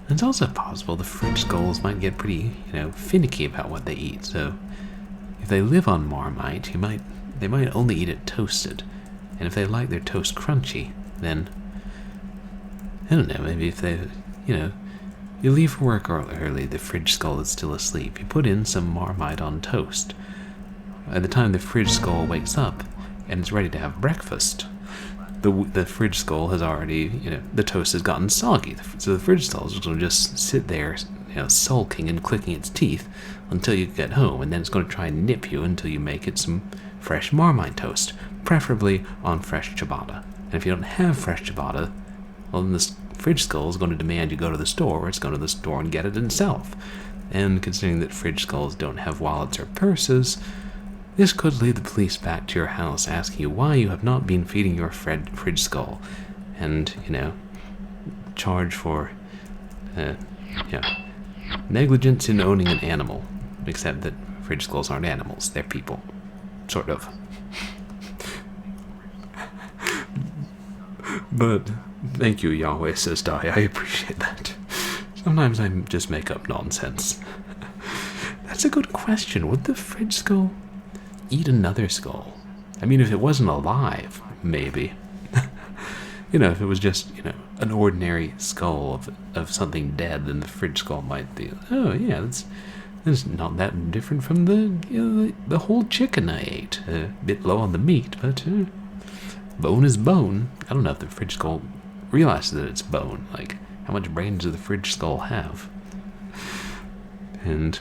It's also possible the fridge skulls might get pretty, you know, finicky about what they eat, so if they live on Marmite, they might only eat it toasted. And if they like their toast crunchy, then, I don't know, maybe if they, you know, you leave for work early, the fridge skull is still asleep, you put in some Marmite on toast. By the time the fridge skull wakes up and is ready to have breakfast, the fridge skull has already, you know, the toast has gotten soggy. So the fridge skull is going to just sit there, you know, sulking and clicking its teeth until you get home, and then it's going to try and nip you until you make it some fresh Marmite toast, preferably on fresh ciabatta. And if you don't have fresh ciabatta, well, then the fridge skull is going to demand you go to the store, or it's going to the store and get it itself. And considering that fridge skulls don't have wallets or purses, this could lead the police back to your house asking you why you have not been feeding your fridge skull, and, you know, charge for, negligence in owning an animal, except that fridge skulls aren't animals, they're people. Sort of. But, thank you, Yahweh says die, I appreciate that. Sometimes I just make up nonsense. That's a good question. Would the fridge skull eat another skull? I mean, if it wasn't alive, maybe. You know, if it was just, you know, an ordinary skull of something dead, then the fridge skull might be, oh yeah, that's not that different from the, you know, the whole chicken I ate. A bit low on the meat, but bone is bone. I don't know if the fridge skull realizes that it's bone. Like, how much brain does the fridge skull have? And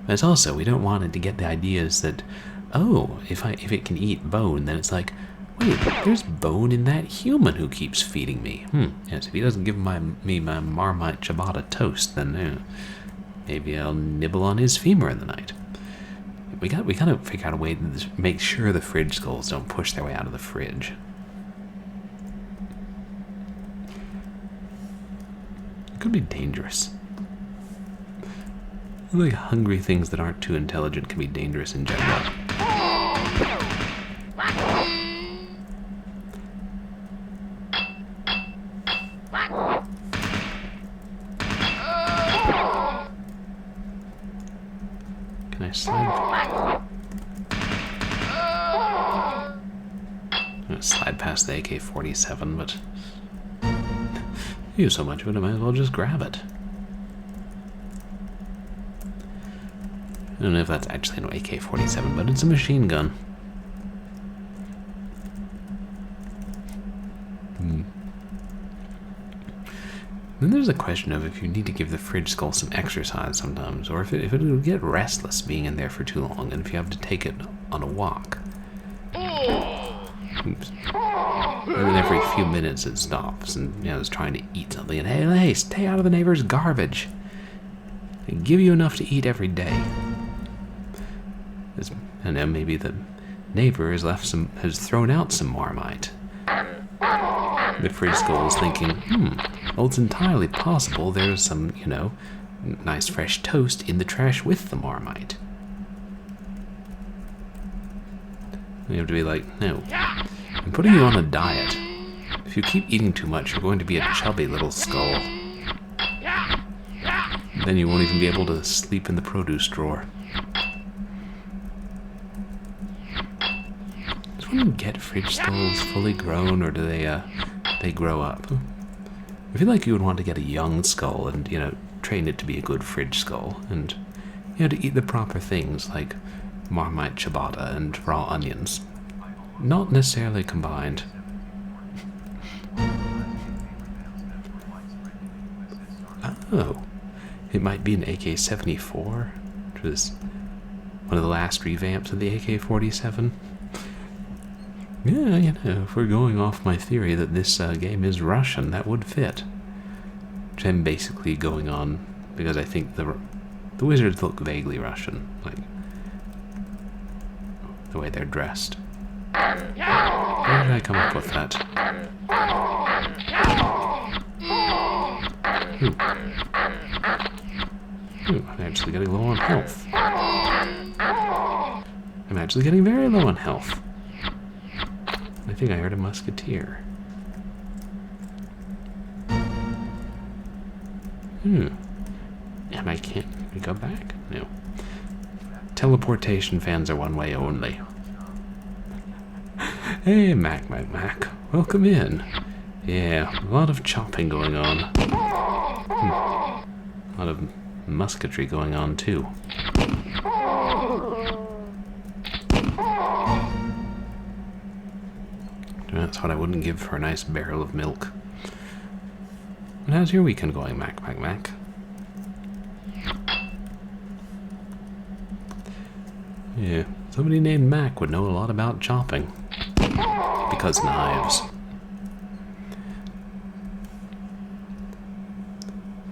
it's also, we don't want it to get the ideas that, oh, if it can eat bone, then it's like, wait, there's bone in that human who keeps feeding me. Yes, if he doesn't give me my Marmite ciabatta toast, then maybe I'll nibble on his femur in the night. We gotta figure out a way to make sure the fridge skulls don't push their way out of the fridge. It could be dangerous. Like hungry things that aren't too intelligent can be dangerous in general. Can I slide? I'm gonna slide past the AK-47, but use so much of it, I might as well just grab it. I don't know if that's actually an AK-47, but it's a machine gun. Then there's a question of if you need to give the fridge skull some exercise sometimes, or if it'll get restless being in there for too long, and if you have to take it on a walk. Oops. And then every few minutes it stops and, you know, it's trying to eat something, and hey, stay out of the neighbor's garbage. They give you enough to eat every day. I don't know, maybe the neighbor has thrown out some Marmite. The fridge skull is thinking, well, it's entirely possible there's some, you know, nice fresh toast in the trash with the Marmite. You have to be like, no, I'm putting you on a diet. If you keep eating too much, you're going to be a chubby little skull. Then you won't even be able to sleep in the produce drawer. Does one get fridge skulls fully grown, or do they grow up? I feel like you would want to get a young skull and, you know, train it to be a good fridge skull, and, you know, to eat the proper things like Marmite ciabatta and raw onions. Not necessarily combined. Oh, it might be an AK-74, which was one of the last revamps of the AK-47. Yeah, you know, if we're going off my theory that this game is Russian, that would fit. Which I'm basically going on because I think the wizards look vaguely Russian, like the way they're dressed. Where did I come up with that? Ooh. Ooh, I'm actually getting low on health. I'm actually getting very low on health. I think I heard a musketeer. And I can't go back? No. Teleportation fans are one way only. Hey, Mac. Welcome in. Yeah, a lot of chopping going on. A lot of musketry going on, too. That's what I wouldn't give for a nice barrel of milk. And how's your weekend going, Mac? Yeah, somebody named Mac would know a lot about chopping. Because knives.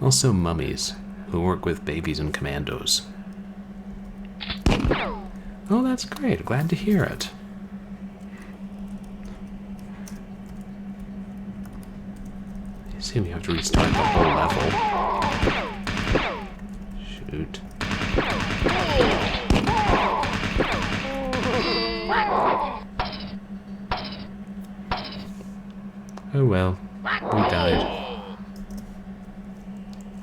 Also mummies, who work with babies and commandos. Oh, that's great. Glad to hear it. I assume you have to restart the whole level. Shoot. Oh well, we died.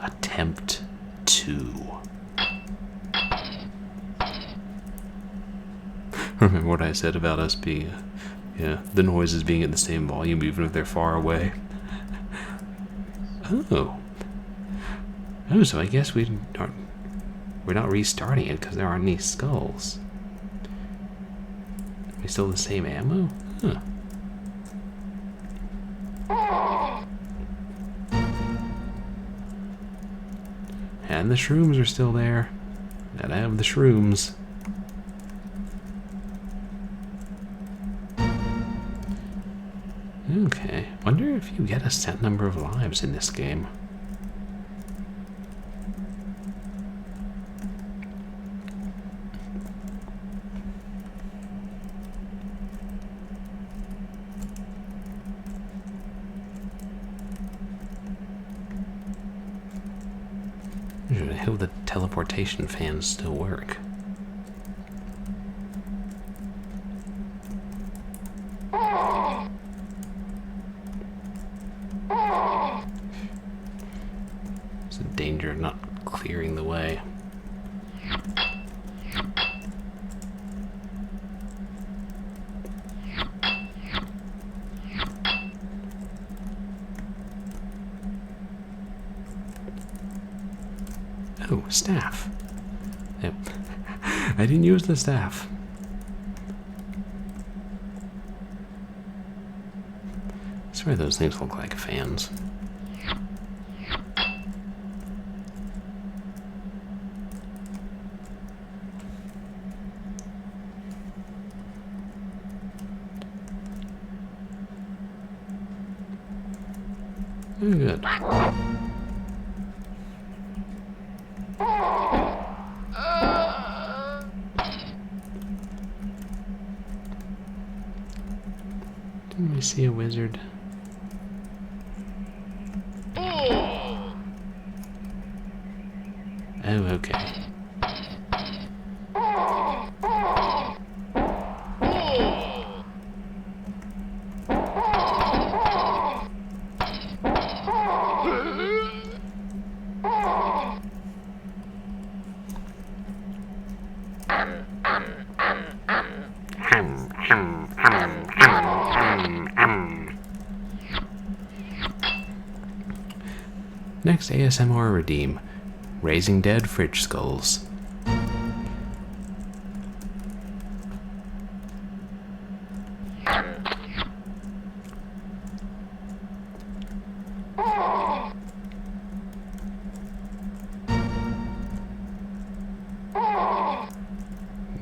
Attempt 2. Remember what I said about us being, the noises being at the same volume even if they're far away? Oh, so I guess we're not restarting it because there aren't any skulls. Are we still the same ammo? Huh. And the shrooms are still there. Gotta have the shrooms. Okay, wonder if you get a set number of lives in this game. teleportation fans still work. There's a danger of not clearing the way. Oh, staff. Yep. I didn't use the staff. I swear those things look like fans. Oh, good. Didn't we see a wizard? Oh, okay. Next ASMR redeem. Raising dead fridge skulls.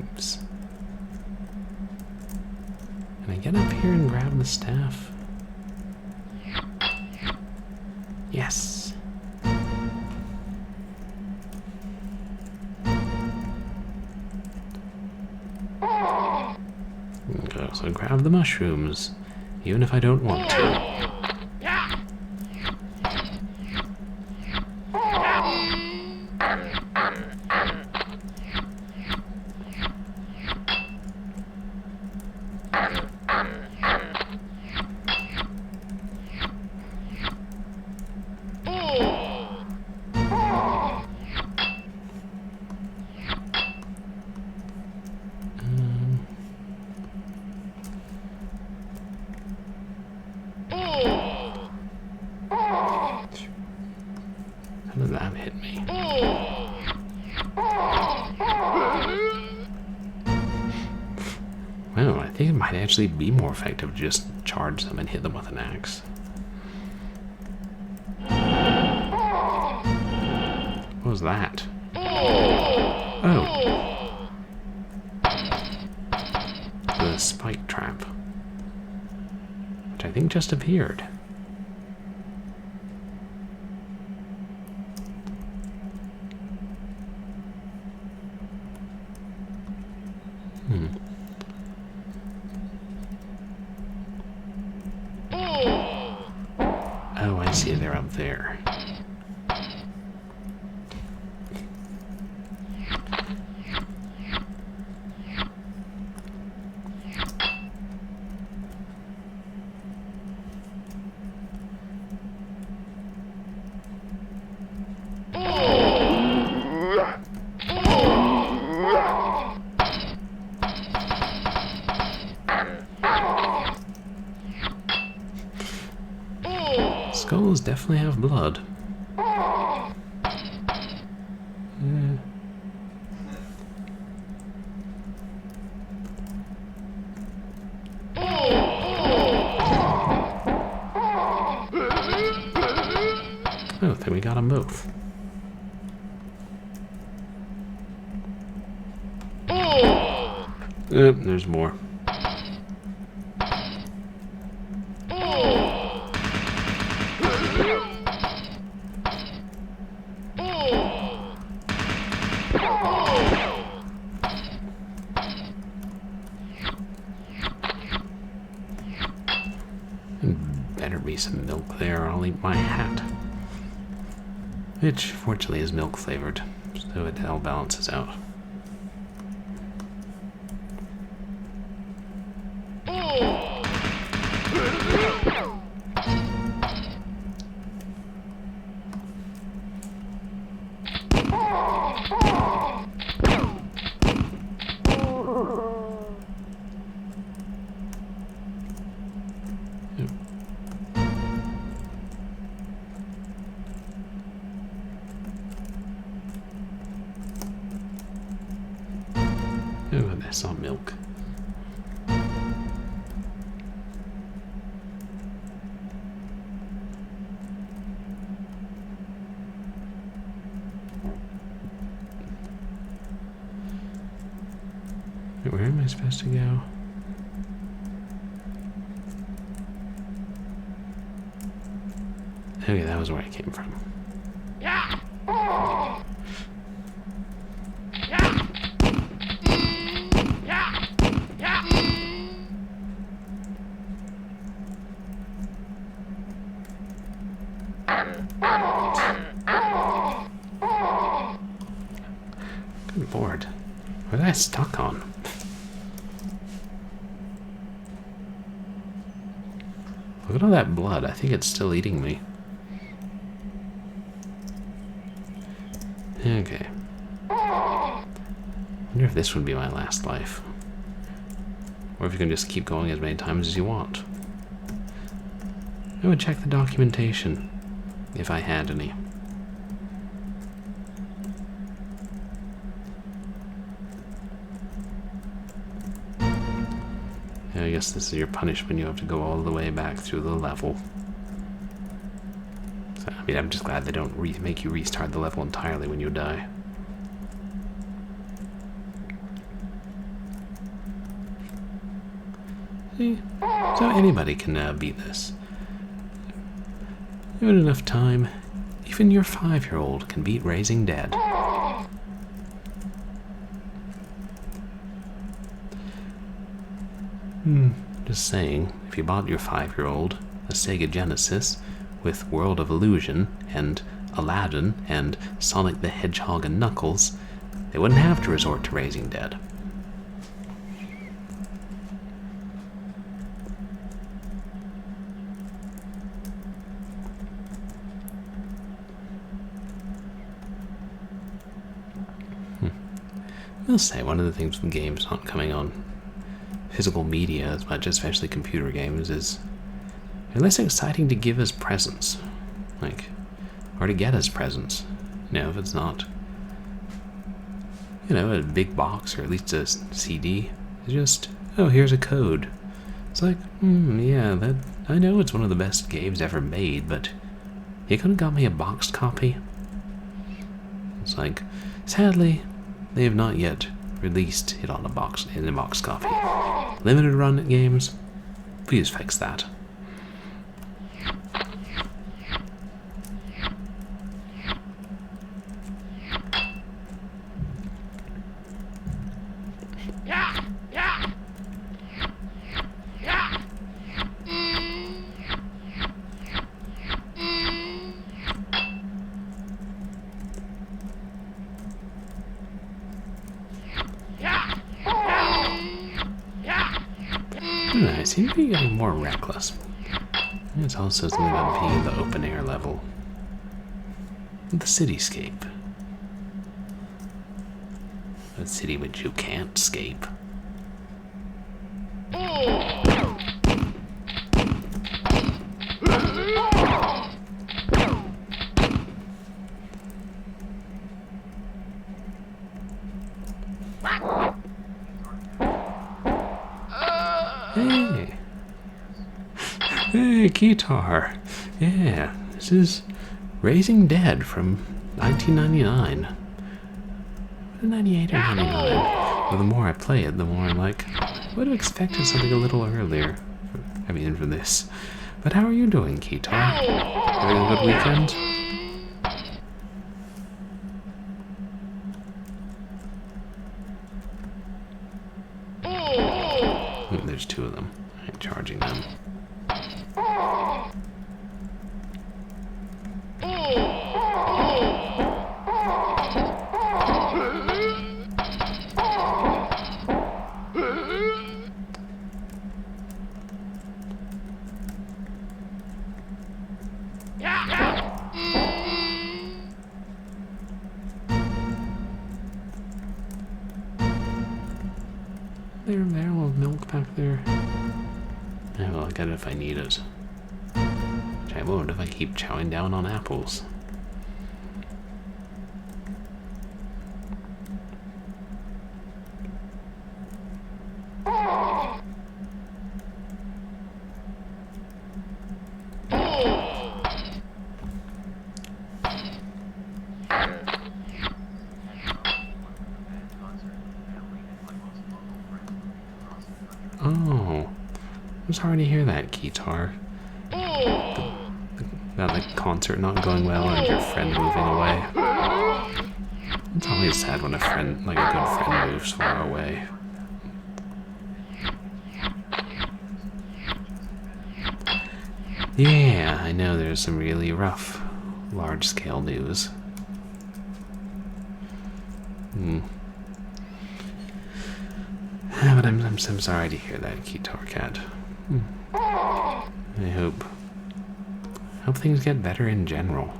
Oops. Can I get up here and grab the staff? Yes. So grab the mushrooms, even if I don't want to. How did that hit me? Well, I think it might actually be more effective to just charge them and hit them with an axe. What was that? Oh. The spike trap. Which I think just appeared. Oh, I see, they're up there. Skulls definitely have blood. Oh, then we got them both. There's more. Better be some milk there, or I'll eat my hat. Which, fortunately, is milk flavored. So it all balances out. Oh, I saw milk. Where am I supposed to go? Okay, that was where I came from. Yeah. Good lord. What am I stuck on? Look at all that blood. I think it's still eating me. Okay. I wonder if this would be my last life. Or if you can just keep going as many times as you want. I would check the documentation, if I had any. Yeah, I guess this is your punishment. You have to go all the way back through the level. So, I mean, I'm just glad they don't make you restart the level entirely when you die. See? So anybody can beat this. Given enough time, even your 5-year-old can beat Raising Dead. Just saying, if you bought your 5-year-old a Sega Genesis with World of Illusion and Aladdin and Sonic the Hedgehog and Knuckles, they wouldn't have to resort to Raising Dead. I'll say one of the things with games not coming on physical media as much, especially computer games, is they're less exciting to give as presents. Like, or to get as presents. You know, if it's not, you know, a big box or at least a CD. It's just, oh, here's a code. It's like, yeah, that, I know it's one of the best games ever made, but you could have got me a boxed copy. It's like, sadly, they have not yet released it on a box copy. Limited run games, please fix that. I seem to be getting more reckless. It's also something about being in the open air level. The cityscape. A city which you can't escape. Hey! Hey, guitar! Yeah, this is Raising Dead from 1999. 98 or 99. Well, the more I play it, the more I'm like, I would have expected something a little earlier. I mean, for this. But how are you doing, guitar? Having a good weekend? There's two of them. I'm charging them. there a barrel of milk back there? Yeah, well, I'll get it if I need it. Which I won't if I keep chowing down on apples. Oh, I'm sorry to hear that, Keytar. About the concert not going well and your friend moving away. It's always sad when a friend, like a good friend, moves far away. Yeah, I know there's some really rough, large-scale news. But I'm so sorry to hear that, Keytar Cat. I hope things get better in general.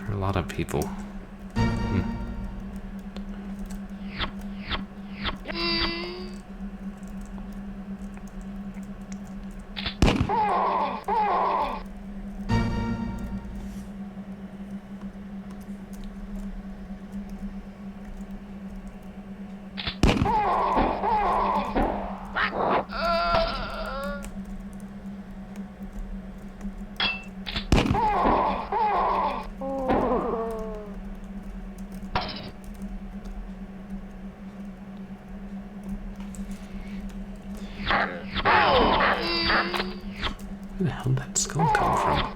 For a lot of people. Where the hell did that skull come from?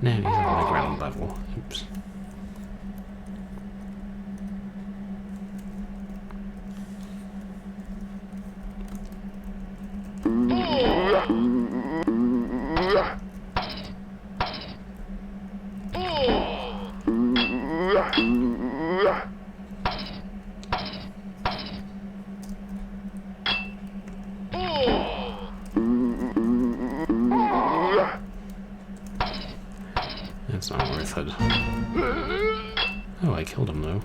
No, he's on the ground level. Oops. That's not worth it. Oh, I killed him though.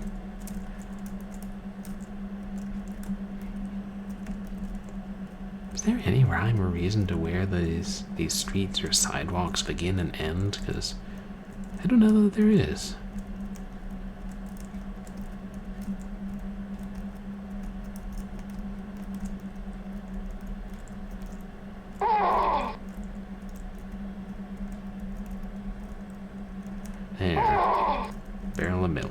Is there any rhyme or reason to where these streets or sidewalks begin and end? Because I don't know that there is. There. Barrel of milk.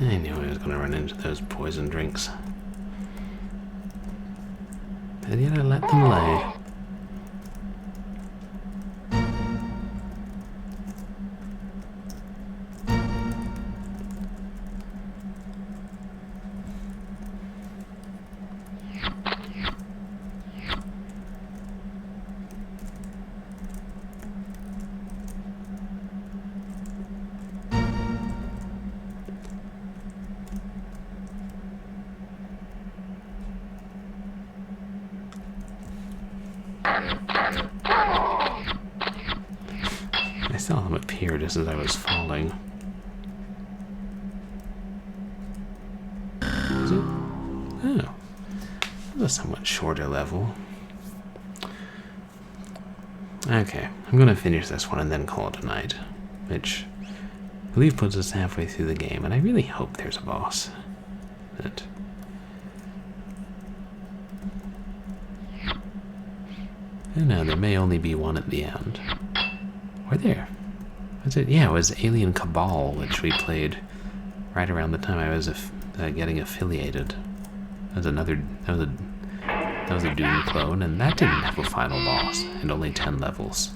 I knew I was going to run into those poison drinks. And yet I let them lay. I saw them appear just as I was falling. Is it? Oh. That's a somewhat shorter level. Okay, I'm gonna finish this one and then call it a night. Which I believe puts us halfway through the game, and I really hope there's a boss. But No, there may only be one at the end. Or there. Was it? Yeah, it was Alien Cabal, which we played right around the time I was getting affiliated. That was a Doom clone, and that didn't have a final boss, and only 10 levels.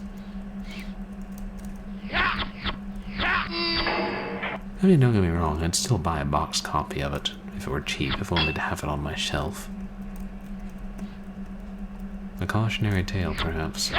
I mean, don't get me wrong, I'd still buy a box copy of it if it were cheap, if only to have it on my shelf. A cautionary tale, perhaps.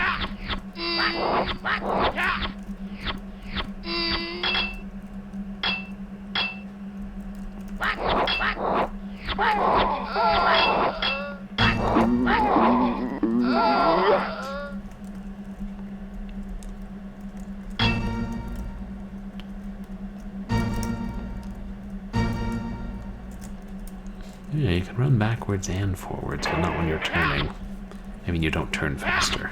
Yeah, you can run backwards and forwards, but not when you're turning. I mean, you don't turn faster.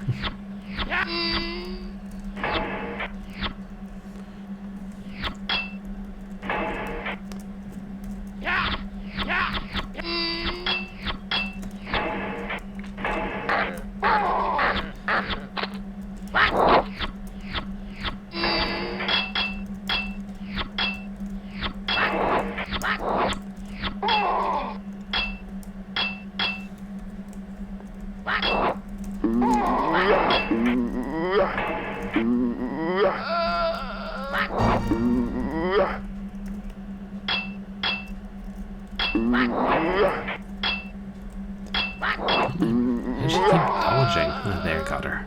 I should keep dodging. Oh, there, got her.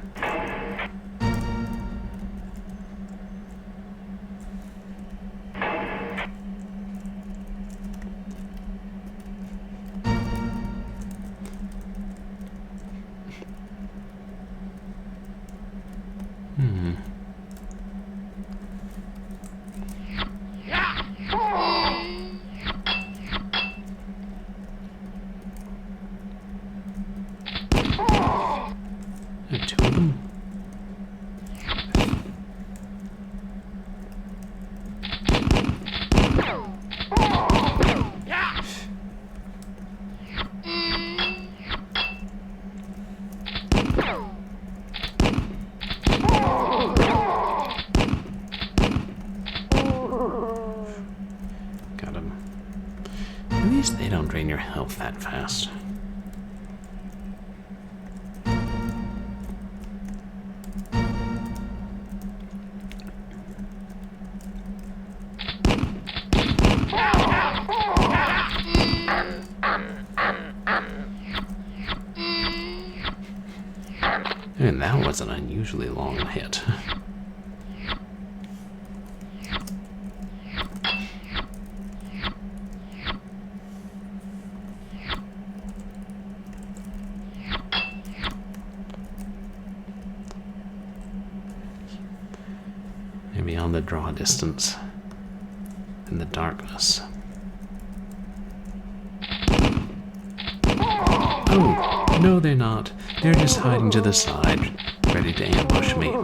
Two of them. Got him. At least they don't drain your health that fast. And that was an unusually long hit. Maybe on the draw distance in the darkness. Oh, no they're not. They're just hiding to the side, ready to ambush me.